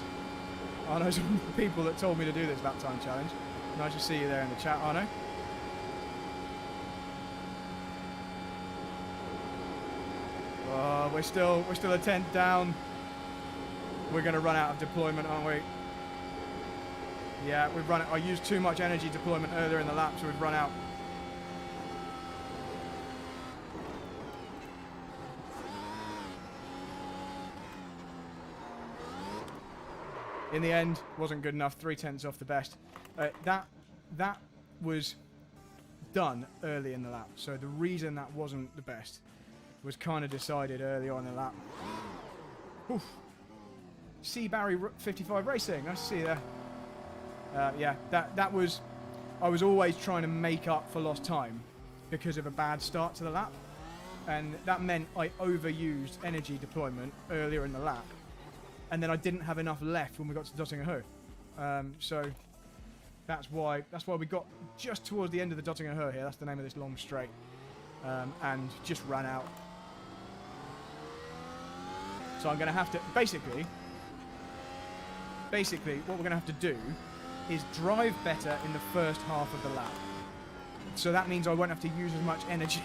Arno's one of the people that told me to do this Laptime challenge. Nice to see you there in the chat, Arno. Oh, we're still a tenth down. We're going to run out of deployment, aren't we? Yeah, we've run. I used too much energy deployment earlier in the lap, so we've run out. In the end, wasn't good enough. 3/10 off the best. That was done early in the lap. So the reason that wasn't the best was kind of decided early on in the lap. Oof. C Barry 55 Racing. Nice to see you there. Yeah, that was. I was always trying to make up for lost time because of a bad start to the lap, and that meant I overused energy deployment earlier in the lap. And then I didn't have enough left when we got to Dottinger Ho. So that's why we got just towards the end of the Dottinger Ho here. That's the name of this long straight. And just ran out. So I'm going to have to... Basically, what we're going to have to do is drive better in the first half of the lap. So that means I won't have to use as much energy.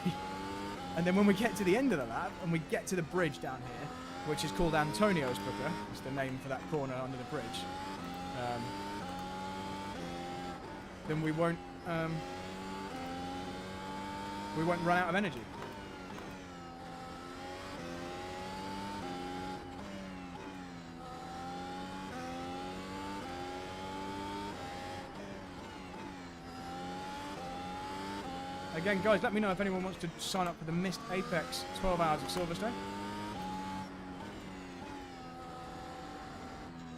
And then when we get to the end of the lap, and we get to the bridge down here, which is called Antonio's Booker. It's the name for that corner under the bridge. Then we won't run out of energy. Again, guys, let me know if anyone wants to sign up for the Missed Apex 12 Hours of Silverstone.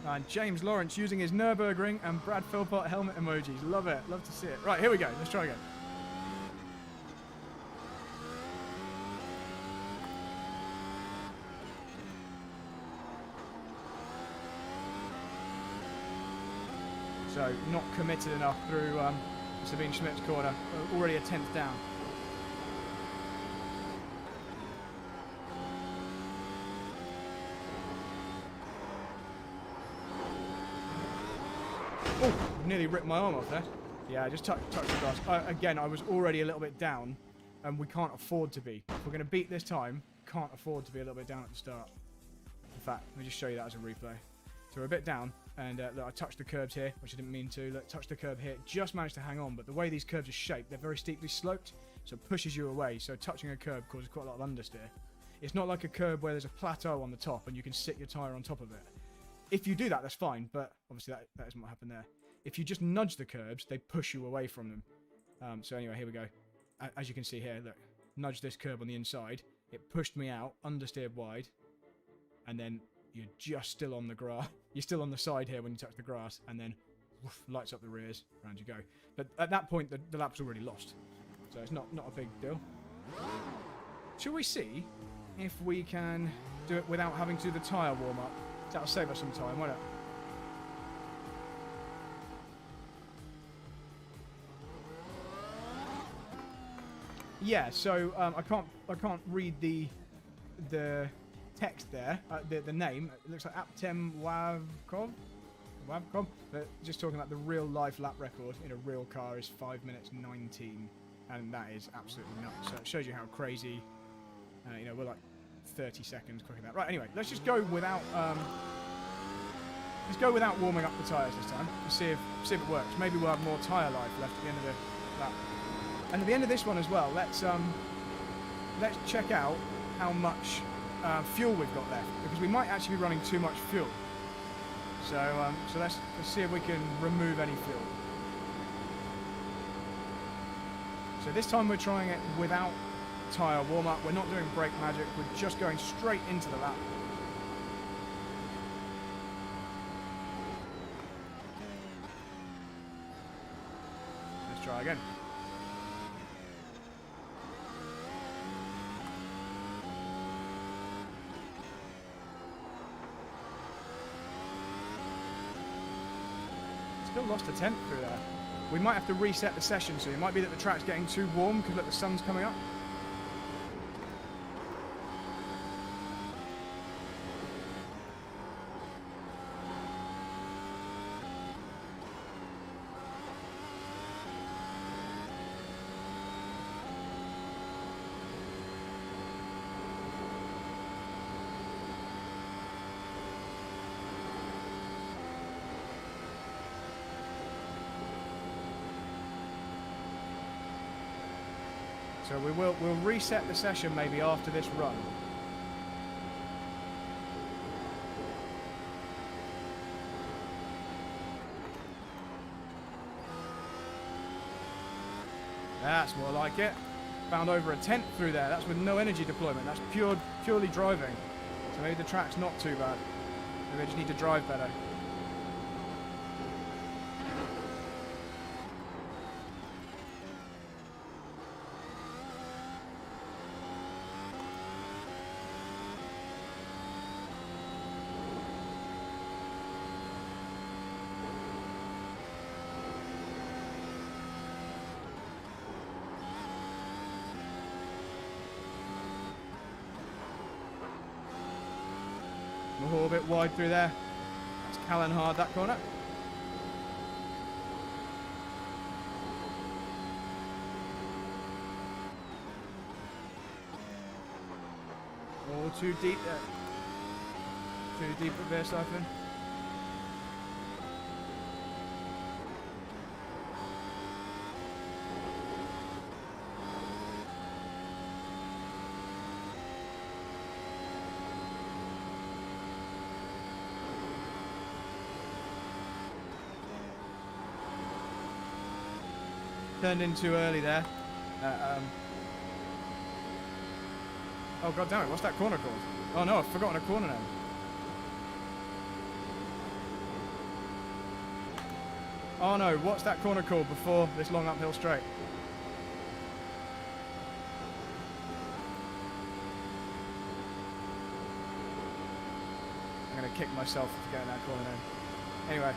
And James Lawrence using his Nürburgring and Brad Philpott helmet emojis. Love it. Love to see it. Right, here we go. Let's try again. So, not committed enough through Sabine Schmidt's corner. Already a 10th down. Oh, nearly ripped my arm off there. Yeah, I just touched the grass. Again, I was already a little bit down, and we can't afford to be. If we're going to beat this time, can't afford to be a little bit down at the start. In fact, let me just show you that as a replay. So we're a bit down, and look, I touched the curbs here, which I didn't mean to. Look, touched the curb here, just managed to hang on, but the way these curbs are shaped, they're very steeply sloped, so it pushes you away. So touching a curb causes quite a lot of understeer. It's not like a curb where there's a plateau on the top and you can sit your tyre on top of it. If you do that, that's fine, but obviously that isn't what happened there. If you just nudge the curbs, they push you away from them. So anyway, here we go. As you can see here, look, nudge this curb on the inside. It pushed me out, understeered wide, and then you're just still on the grass. You're still on the side here when you touch the grass, and then woof, lights up the rears, round you go. But at that point, the lap's already lost. So it's not a big deal. Shall we see if we can do it without having to do the tyre warm-up? That'll save us some time, won't it? Yeah, so I can't read the text there, the name. It looks like Aptem Wavkov, but just talking about the real life lap record in a real car is 5 minutes 19, and that is absolutely nuts. So it shows you how crazy, you know, we're like 30 seconds quicker than that. Right, anyway, let's just go without warming up the tyres this time and see if it works. Maybe we'll have more tyre life left at the end of the lap. And at the end of this one as well, let's check out how much fuel we've got left, because we might actually be running too much fuel. So let's see if we can remove any fuel. So this time we're trying it without tyre warm-up. We're not doing brake magic. We're just going straight into the lap. Let's try again. Still lost a tenth through there. We might have to reset the session, so it might be that the track's getting too warm because look, the sun's coming up. So we'll reset the session maybe after this run. That's more like it. Found over a tenth through there. That's with no energy deployment. That's purely driving. So maybe the track's not too bad. Maybe I just need to drive better. A bit wide through there. It's Callan hard that corner. Oh, too deep there. Too deep for beer siphon. Turned in too early there. Oh god damn it, what's that corner called? Oh no, I've forgotten a corner now. Oh no, what's that corner called before this long uphill straight? I'm gonna kick myself for getting that corner in. Anyway.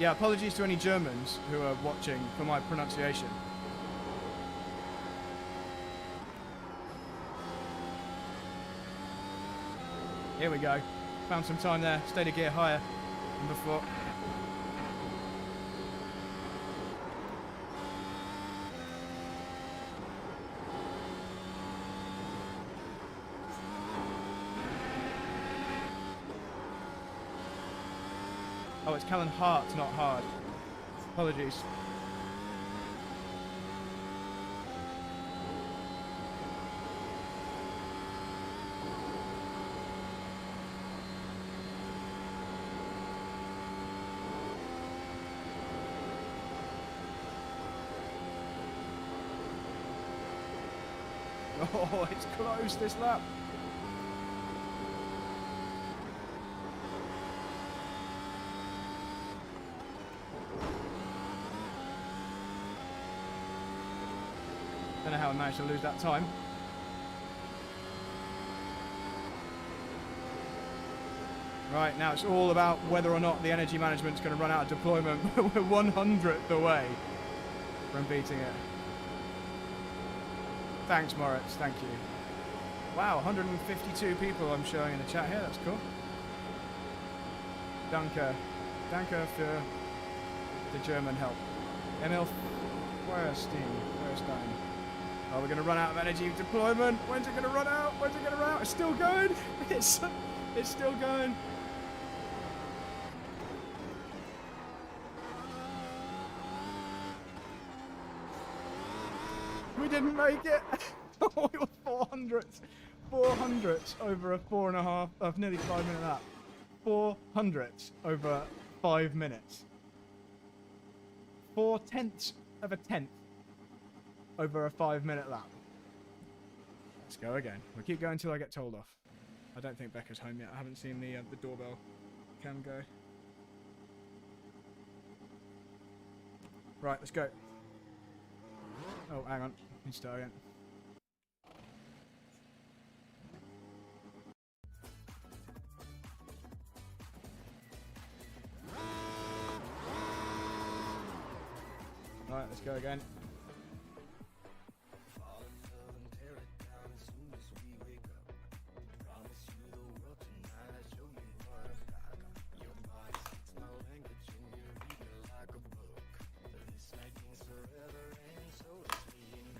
Yeah, apologies to any Germans who are watching for my pronunciation. Here we go. Found some time there. Stayed a gear higher than before. Oh, it's Callan Hart, not hard. Apologies. Oh, it's close this lap. Don't know how I managed to lose that time. Right, now it's all about whether or not the energy management's going to run out of deployment. We're 100th away from beating it. Thanks, Moritz. Thank you. Wow, 152 people I'm showing in the chat here. That's cool. Danke. Danke für the German help. Emil Feuerstein. Oh, we're going to run out of energy deployment. When's it going to run out? When's it going to run out? It's still going. It's still going. We didn't make it. We were 400th. 400th over a 4.5 of nearly 5 minute lap. 400th over 5 minutes. 4/10 of a tenth over a 5 minute lap. Let's go again. We'll keep going until I get told off. I don't think Becca's home yet. I haven't seen the doorbell cam go. Right, let's go. Oh, hang on. Need to start again. Right, let's go again.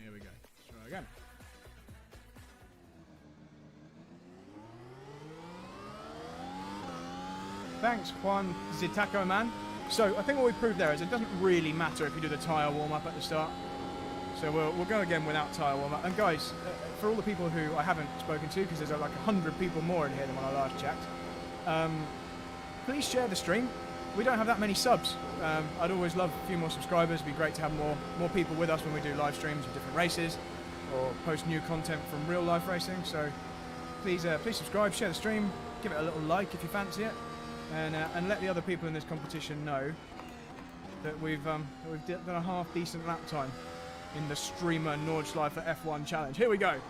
Here we go. Let's try again. Thanks, Juan Zitaco, man. So I think what we proved there is it doesn't really matter if you do the tyre warm-up at the start. So we'll go again without tyre warm-up. And guys, for all the people who I haven't spoken to, because there's like 100 people more in here than when I last checked, please share the stream. We don't have that many subs. I'd always love a few more subscribers. It'd be great to have more people with us when we do live streams of different races or post new content from real life racing. So please subscribe, share the stream, give it a little like if you fancy it. And let the other people in this competition know that we've done a half decent lap time in the streamer Nordschleife F1 challenge. Here we go.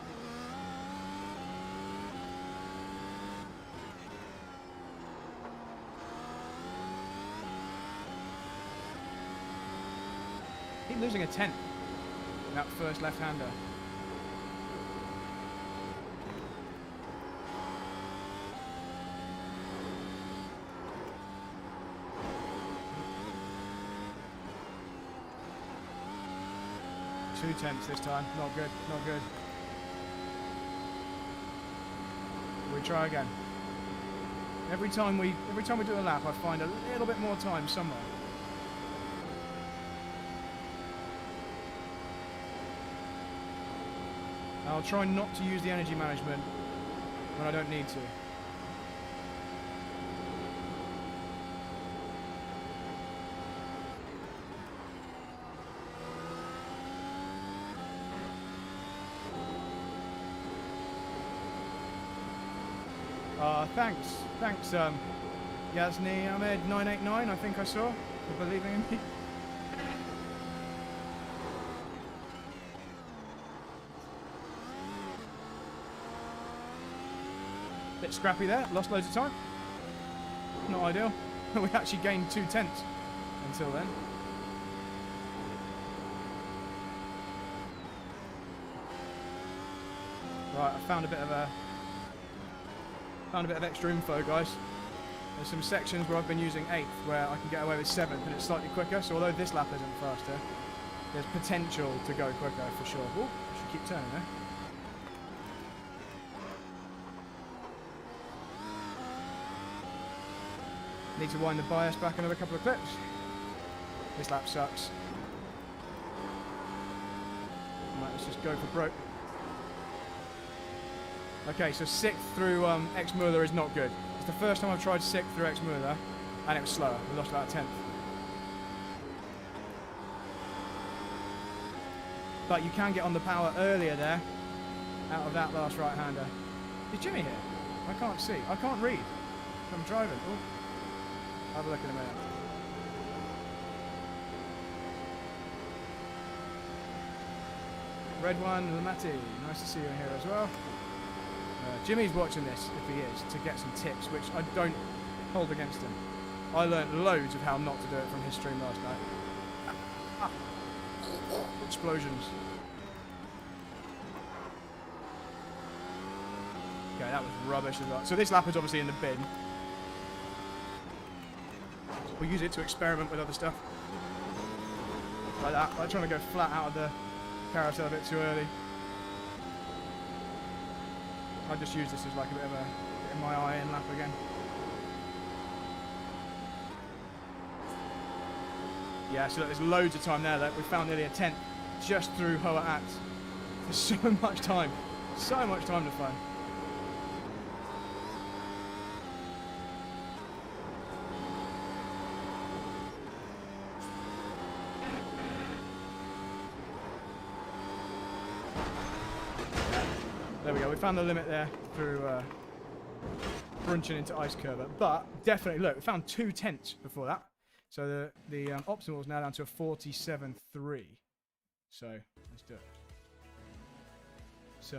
Keep losing a tenth. That first left-hander. Two tenths this time. Not good. Not good. We try again. Every time we do a lap, I find a little bit more time somewhere. I'll try not to use the energy management when I don't need to. Thanks, Yasni Ahmed 989. I think I saw for believing in me. Bit scrappy there. Lost loads of time. Not ideal. We actually gained 2 tenths until then. Right, I found a bit of extra info, guys. There's some sections where I've been using 8th where I can get away with 7th and it's slightly quicker, so although this lap isn't faster, there's potential to go quicker for sure. Oh, I should keep turning there. Need to wind the bias back another couple of clips. This lap sucks. Right, let's just go for broke. Okay, so 6th through X-Muller is not good. It's the first time I've tried 6th through X-Muller, and it was slower. We lost about a 10th. But you can get on the power earlier there, out of that last right-hander. Is Jimmy here? I can't see. I can't read. I'm driving. Oh. Have a look in a minute. Red one, Lamati. Nice to see you in here as well. Jimmy's watching this, if he is, to get some tips, which I don't hold against him. I learnt loads of how not to do it from his stream last night. Explosions. Okay, that was rubbish as well. So this lap is obviously in the bin. We'll use it to experiment with other stuff. Like that. I'm trying to go flat out of the carousel a bit too early. I just use this as like a bit of my eye in lap again. Yeah, so there's loads of time there. Look, we found nearly a 10th just through Hoa At. There's so much time. So much time to find. There we go, we found the limit there through brunching into ice curve. But definitely, look, we found 2 tenths before that. So the optimal is now down to a 47.3. So let's do it. So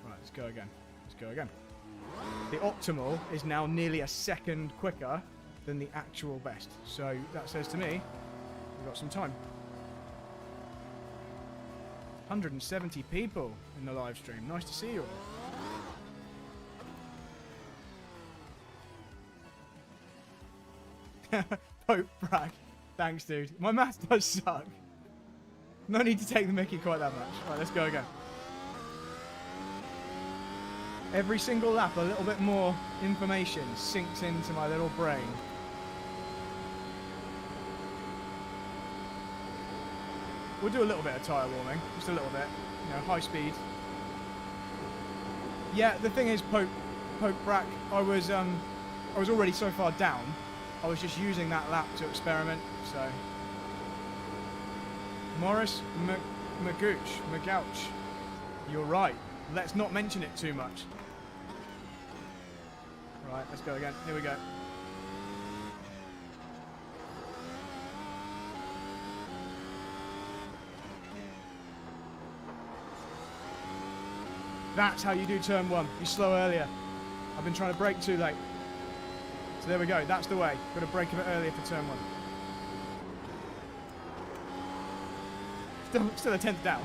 right, let's go again. Let's go again. The optimal is now nearly a second quicker than the actual best. So that says to me, we've got some time. 170 people in the live stream. Nice to see you all. Pope brag. Thanks, dude. My math does suck. No need to take the mickey quite that much. Right, let's go again. Every single lap, a little bit more information sinks into my little brain. We'll do a little bit of tyre warming, just a little bit, you know, high speed. Yeah, the thing is, Pope Brack, I was already so far down. I was just using that lap to experiment. So, Morris Magouch, you're right. Let's not mention it too much. Right, let's go again. Here we go. That's how you do turn 1. You slow earlier. I've been trying to brake too late. So there we go. That's the way. Got to brake a bit earlier for turn 1. Still a 10th down.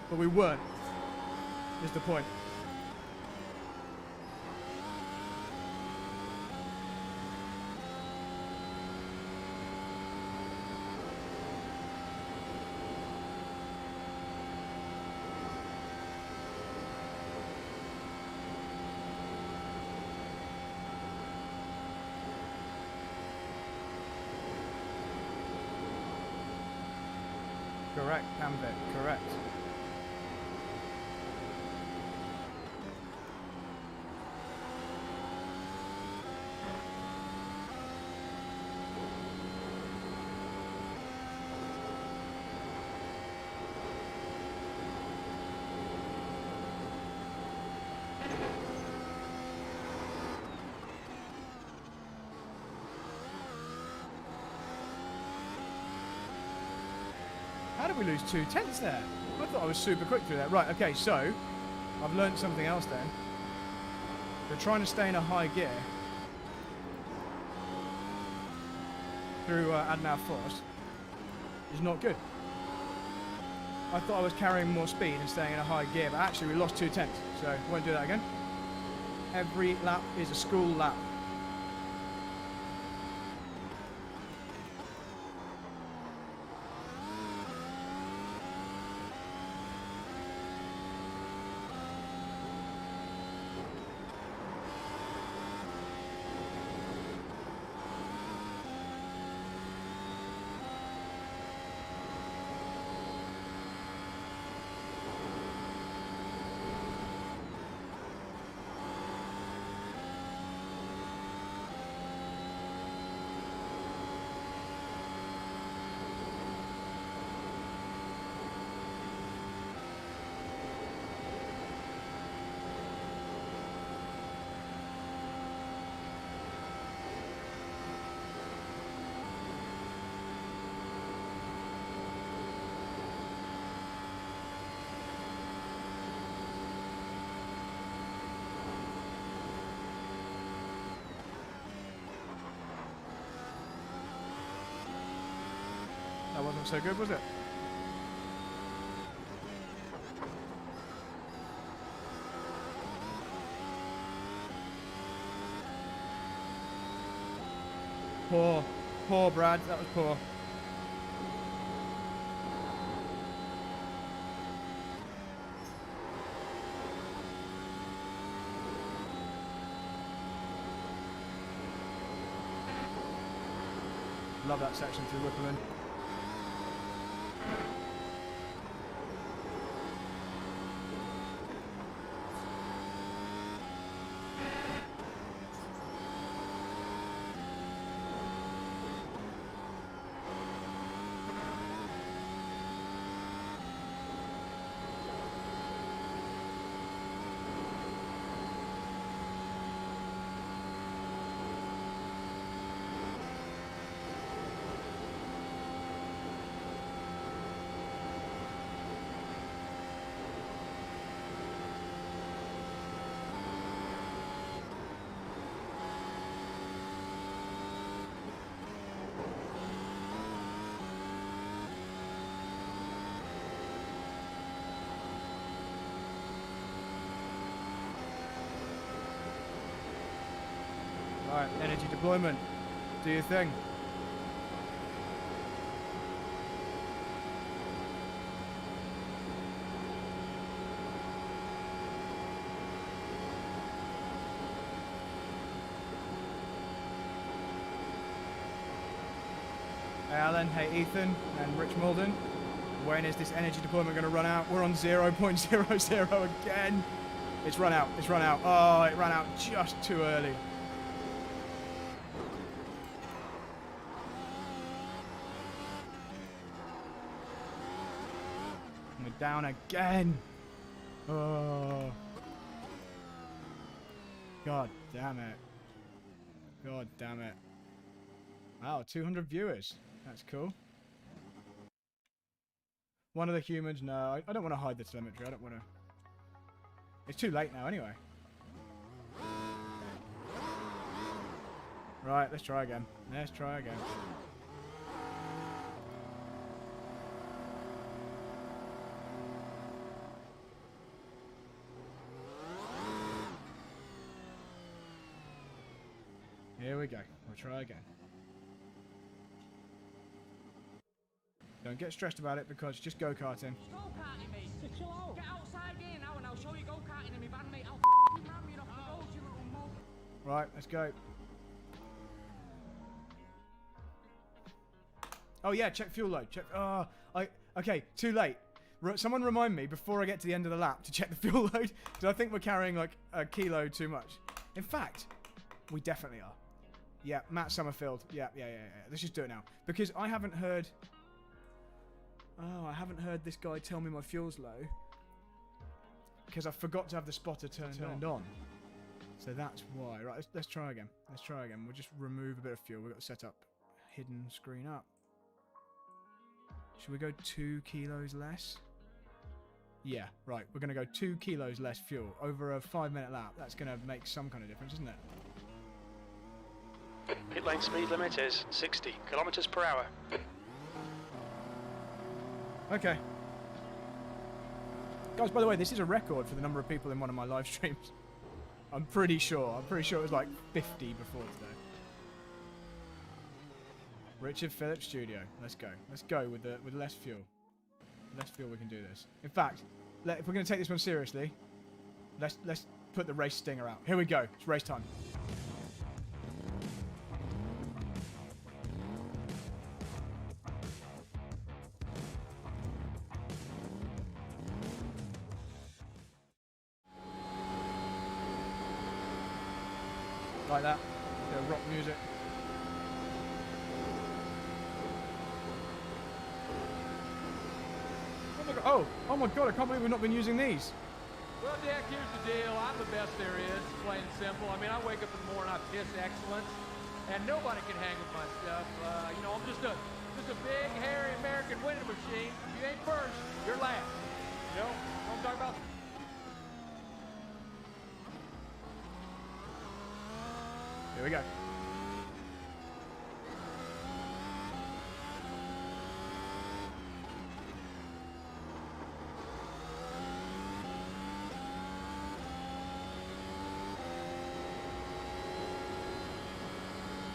But we weren't. Is the point. Correct, Camvet, correct. How did we lose 2 tenths there? I thought I was super quick through that. Right, okay, so I've learned something else then. We're trying to stay in a high gear through Adnav Force is not good. I thought I was carrying more speed and staying in a high gear, but actually we lost 2 tenths, so won't do that again. Every lap is a school lap. That wasn't so good, was it? Poor Brad, that was poor. Love that section through Whippleman. Right, energy deployment. Do your thing. Hey Alan, hey Ethan, and Rich Malden. When is this energy deployment going to run out? We're on 0.00 again. It's run out, it's run out. Oh, it ran out just too early. We're down again. Oh. God damn it. God damn it. Wow, 200 viewers. That's cool. One of the humans, no, I don't want to hide the telemetry. I don't want to. It's too late now anyway. Right, let's try again. Let's try again. Here we go. We'll try again. Don't get stressed about it because just go-karting. Go-karting, mate. Chill out. Get outside here now and I'll show you go-karting in my van, mate. I'll ram you off the road, you little mug. Right, let's go. Oh yeah, check fuel load. Check. Okay, too late. Someone remind me before I get to the end of the lap to check the fuel load because I think we're carrying like a kilo too much. In fact, we definitely are. Yeah, Matt Summerfield. Yeah. Let's just do it now because I haven't heard. Oh, I haven't heard this guy tell me my fuel's low because I forgot to have the spotter turned on. So that's why. Right, let's try again. Let's try again. We'll just remove a bit of fuel. We've got to set up hidden screen up. Should we go 2 kilos less? Yeah, right. We're going to go 2 kilos less fuel over a 5-minute lap. That's going to make some kind of difference, isn't it? Pit lane speed limit is 60 kilometers per hour. Okay. Guys, by the way, this is a record for the number of people in one of my live streams. I'm pretty sure it was like 50 before today. Richard Phillips Studio. Let's go. Let's go with less fuel. Less fuel, we can do this. In fact, if we're going to take this one seriously, let's put the race stinger out. Here we go. It's race time. Like that. Bit of rock music. Oh my god, I can't believe we've not been using these. Well, Jack, here's the deal. I'm the best there is, plain and simple. I mean, I wake up in the morning, I piss excellence, and nobody can hang with my stuff. You know, I'm just a big, hairy American winning machine. If you ain't first, you're last. You know what I'm talking about? Here we go.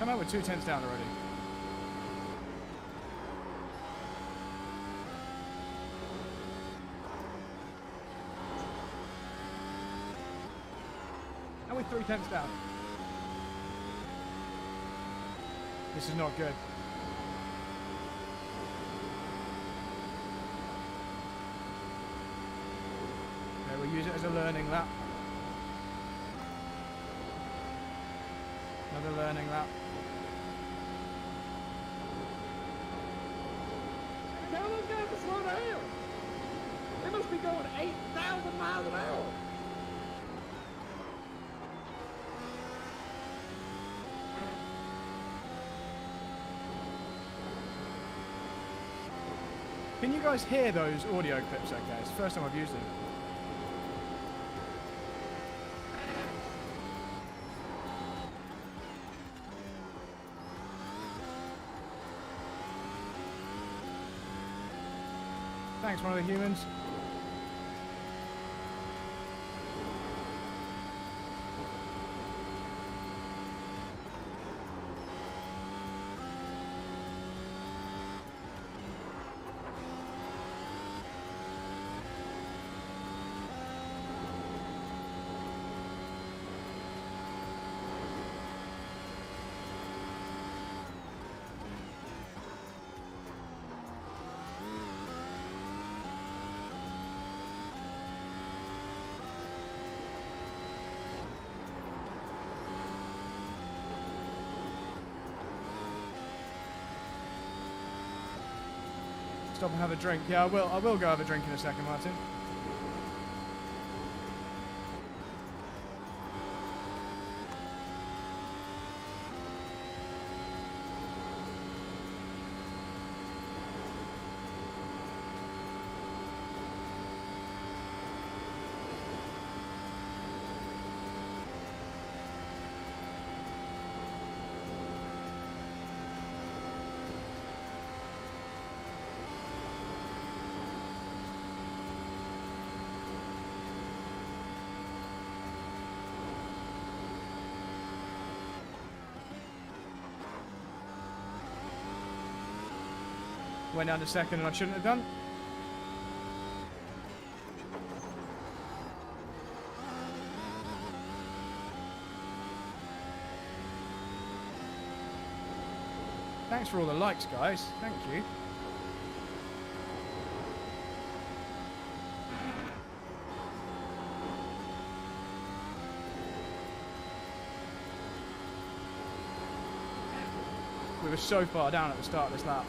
Come out with 2 tenths down already. And with 3 tenths down. This is not good. Okay, we'll use it as a learning lap. Another learning lap. Tell those guys to slow down. They must be going 8,000 miles an hour. Can you guys hear those audio clips okay? It's the first time I've used them. Thanks, one of the humans. stop and have a drink. Yeah, I will. I will go have a drink in a second, Martin. Went down to second and I shouldn't have done. Thanks for all the likes, guys. Thank you. We were so far down at the start of this lap.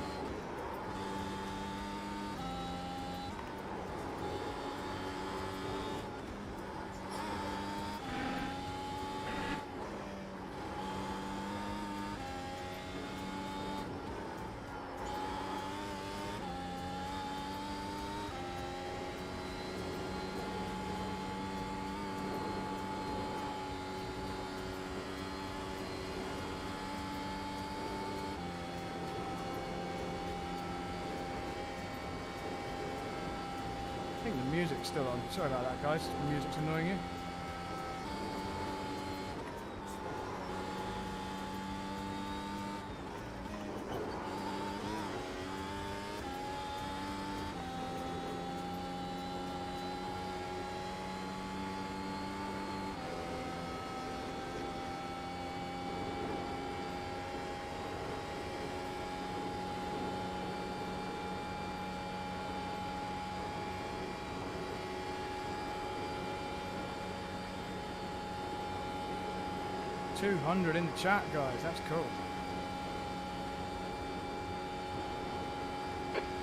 I think the music's still on. Sorry about that, guys. The music's annoying you. $200 in the chat, guys. That's cool.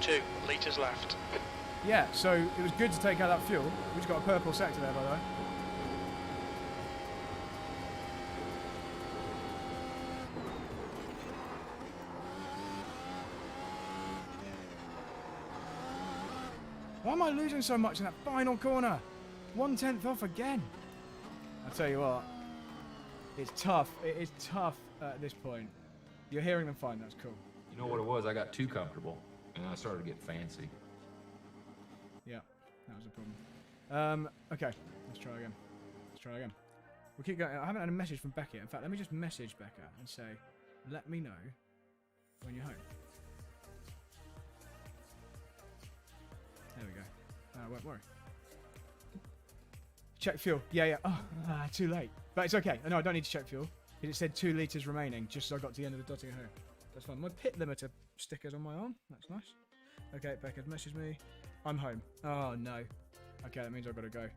2 litres left. Yeah, so it was good to take out that fuel. We just got a purple sector there, by the way. Why am I losing so much in that final corner? 1/10 off again. I'll tell you what. It's tough. It is tough at this point. You're hearing them fine. That's cool. You know what it was? I got too comfortable, and I started to get fancy. Yeah, that was the problem. Okay, let's try again. Let's try again. We'll keep going. I haven't had a message from Becca. In fact, let me just message Becca and say, let me know when you're home. There we go. Won't worry. Check fuel. Yeah. Oh, too late. But it's okay. No, I don't need to check fuel. It said 2 litres remaining just as I got to the end of the dotting home. That's fine. My pit limiter sticker's on my arm. That's nice. Okay, Becca's messaged me. I'm home. Oh, no. Okay, that means I've got to go.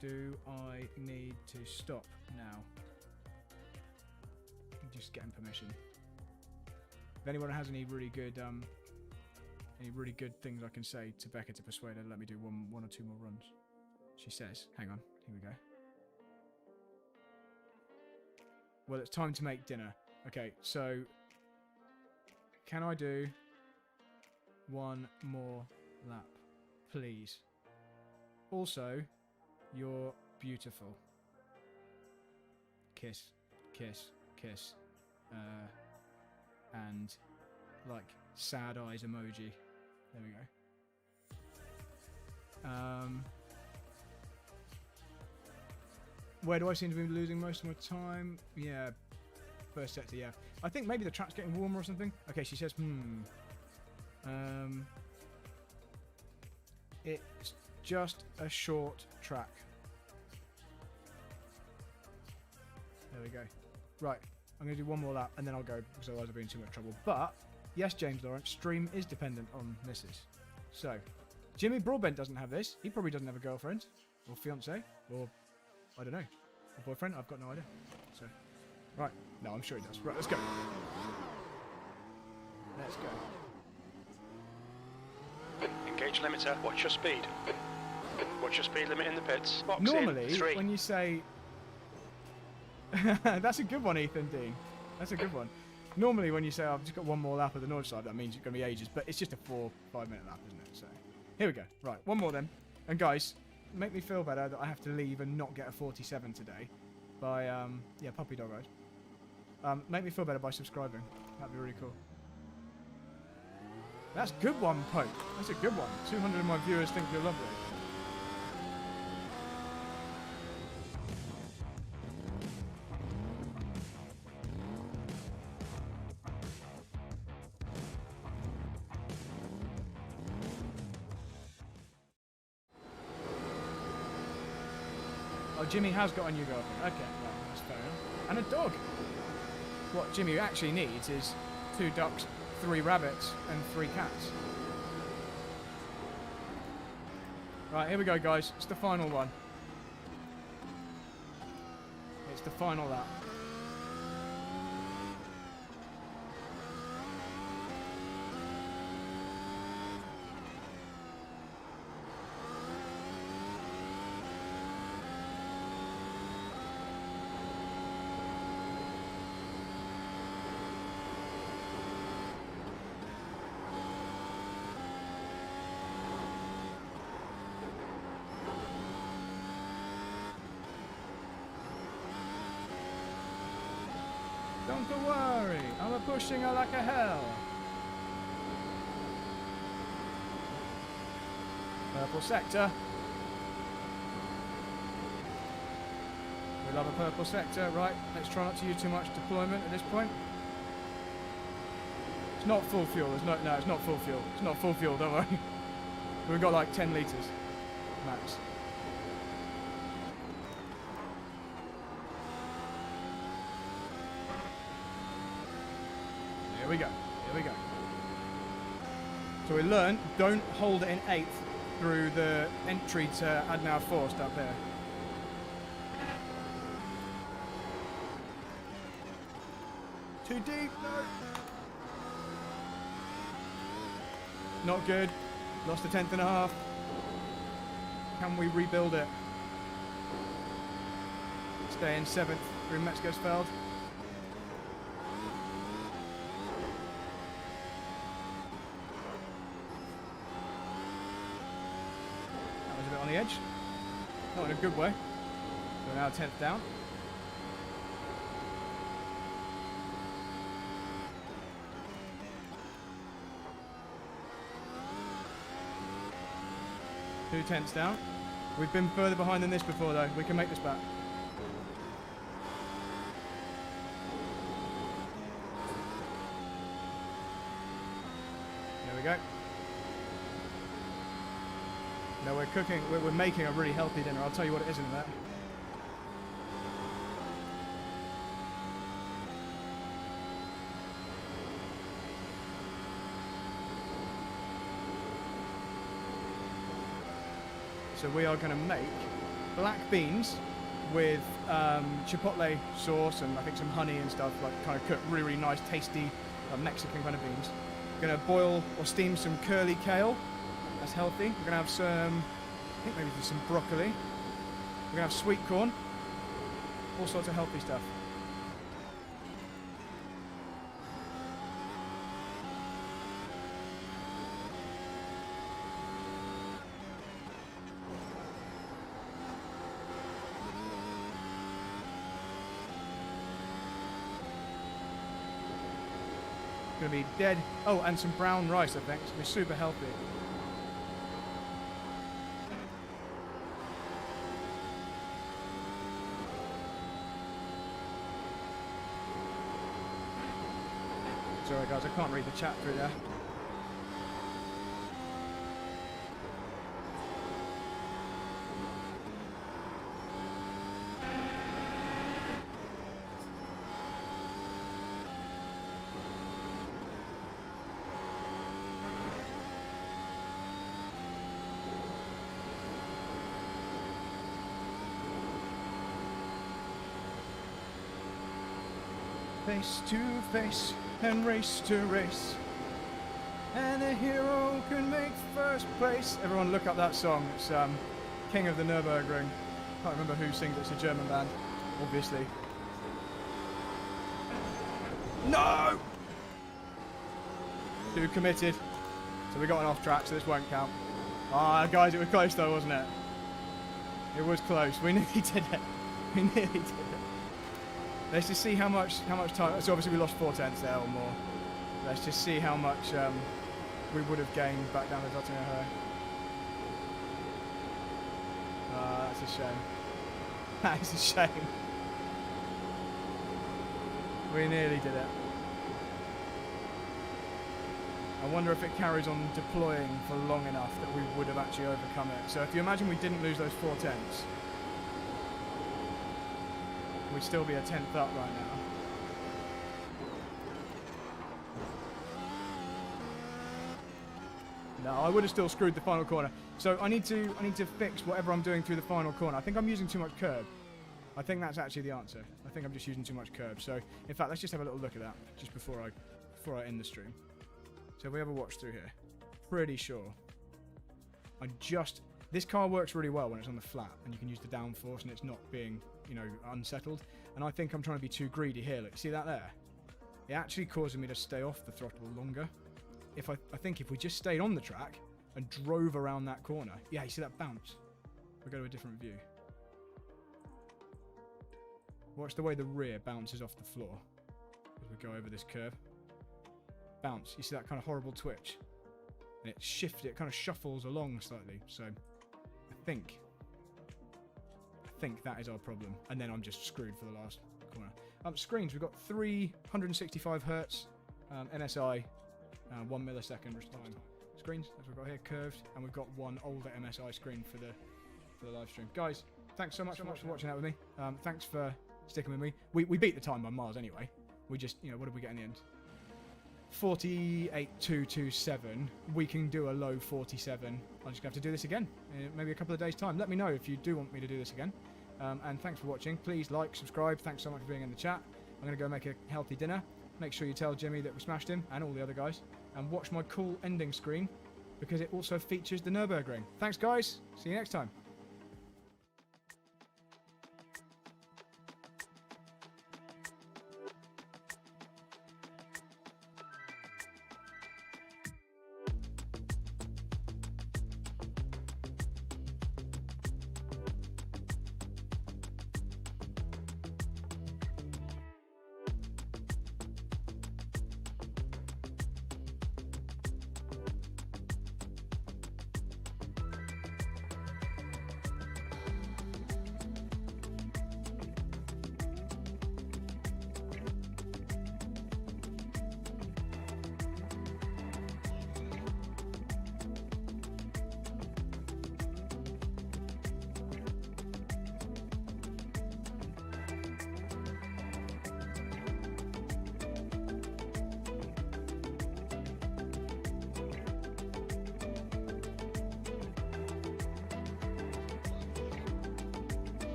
Do I need to stop now? Just getting permission. If anyone has any really good things I can say to Becca to persuade her to let me do one or two more runs. She says, hang on, here we go. Well, it's time to make dinner. Okay, so can I do one more lap, please? Also, you're beautiful. Kiss, kiss, kiss. And like sad eyes emoji. There we go. Where do I seem to be losing most of my time? Yeah, first sector, yeah. I think maybe the track's getting warmer or something. Okay, she says, it's just a short track. There we go. Right, I'm going to do one more lap and then I'll go because otherwise I'll be in too much trouble. But, yes, James Lawrence, stream is dependent on misses. So, Jimmy Broadbent doesn't have this. He probably doesn't have a girlfriend or fiance or... I don't know. A boyfriend? I've got no idea. So, right. No, I'm sure he does. Right, let's go. Let's go. age limiter. Watch your speed. Watch your speed limit in the pits. Box Normally, in 3. when you say... That's a good one, Ethan Dean. That's a good one. Normally, when you say, I've just got one more lap of the Nordschleife, that means it's going to be ages. But it's just a 4-5 minute lap, isn't it? So, here we go. Right, one more then. And guys, make me feel better that I have to leave and not get a 47 today. By, yeah, puppy dog ride. Make me feel better by subscribing. That'd be really cool. That's a good one, Pope. That's a good one. 200 of my viewers think you're lovely. Oh, Jimmy has got a new girlfriend. Okay, well, that's fair enough. And a dog. What Jimmy actually needs is 2 ducks, 3 rabbits, and 3 cats. Right, here we go, guys. It's the final one. It's the final lap. Don't worry, I'm pushing her like a hell. Purple sector. We love a purple sector, right? Let's try not to use too much deployment at this point. It's not full fuel, no, it's not full fuel. It's not full fuel, don't worry. We've got like 10 litres, max. Here we go, here we go. So we learned, don't hold it in 8th through the entry to Adnau Forst up there. Too deep, no. Not good. Lost a 10th and a half. Can we rebuild it? Stay in 7th through Metzgersfeld. That was a bit on the edge. Not in a good way. So now 10th down. Two tenths down. We've been further behind than this before though. We can make this back. There we go. No, we're cooking, we're making a really healthy dinner. I'll tell you what it is in a minute. So we are going to make black beans with chipotle sauce and I think some honey and stuff, like kind of cooked really, really nice, tasty Mexican kind of beans. Going to boil or steam some curly kale. That's healthy. We're going to have some, I think maybe some broccoli. We're going to have sweet corn. All sorts of healthy stuff. Going to be dead. Oh, and some brown rice, I think. It's going to be super healthy. Sorry guys, I can't read the chat through there. Face to face and race to race. And the hero can make first place. Everyone look up that song. It's King of the Nürburgring. Can't remember who sings it. It's a German band, obviously. No! Too committed. So we got an off track, so this won't count. Ah, guys, it was close though, wasn't it? It was close. We nearly did it. We nearly did it. Let's just see how much time. So obviously we lost 4 tenths there or more. Let's just see how much we would have gained back down the Dottinger. Ah, that's a shame. That is a shame. We nearly did it. I wonder if it carries on deploying for long enough that we would have actually overcome it. So if you imagine we didn't lose those 4 tenths, we'd still be a tenth up right now. No, I would have still screwed the final corner. So I need to fix whatever I'm doing through the final corner. I think I'm using too much curb. I think that's actually the answer. I think I'm just using too much curb. So in fact, let's just have a little look at that just before I end the stream. So if we have a watch through here, pretty sure. This car works really well when it's on the flat and you can use the downforce and it's not being, you know, unsettled. And I think I'm trying to be too greedy here. Look, see that there? It actually causes me to stay off the throttle longer. I think if we just stayed on the track and drove around that corner. Yeah, you see that bounce? We'll go to a different view. Watch the way the rear bounces off the floor as we go over this curve. Bounce. You see that kind of horrible twitch? And it kind of shuffles along slightly. So I think that is our problem. And then I'm just screwed for the last corner. Screens, we've got 365 hertz MSI, 1 millisecond time. Screens, as we've got here, curved, and we've got one older MSI screen for the live stream. Guys, thanks so much for watching that with me. Thanks for sticking with me. We beat the time by miles anyway. We just, you know, what did we get in the end? 48.227. We can do a low 47. I'm just going to have to do this again in maybe a couple of days' time. Let me know if you do want me to do this again. And thanks for watching. Please like, subscribe. Thanks so much for being in the chat. I'm going to go make a healthy dinner. Make sure you tell Jimmy that we smashed him and all the other guys. And watch my cool ending screen because it also features the Nürburgring. Thanks, guys. See you next time.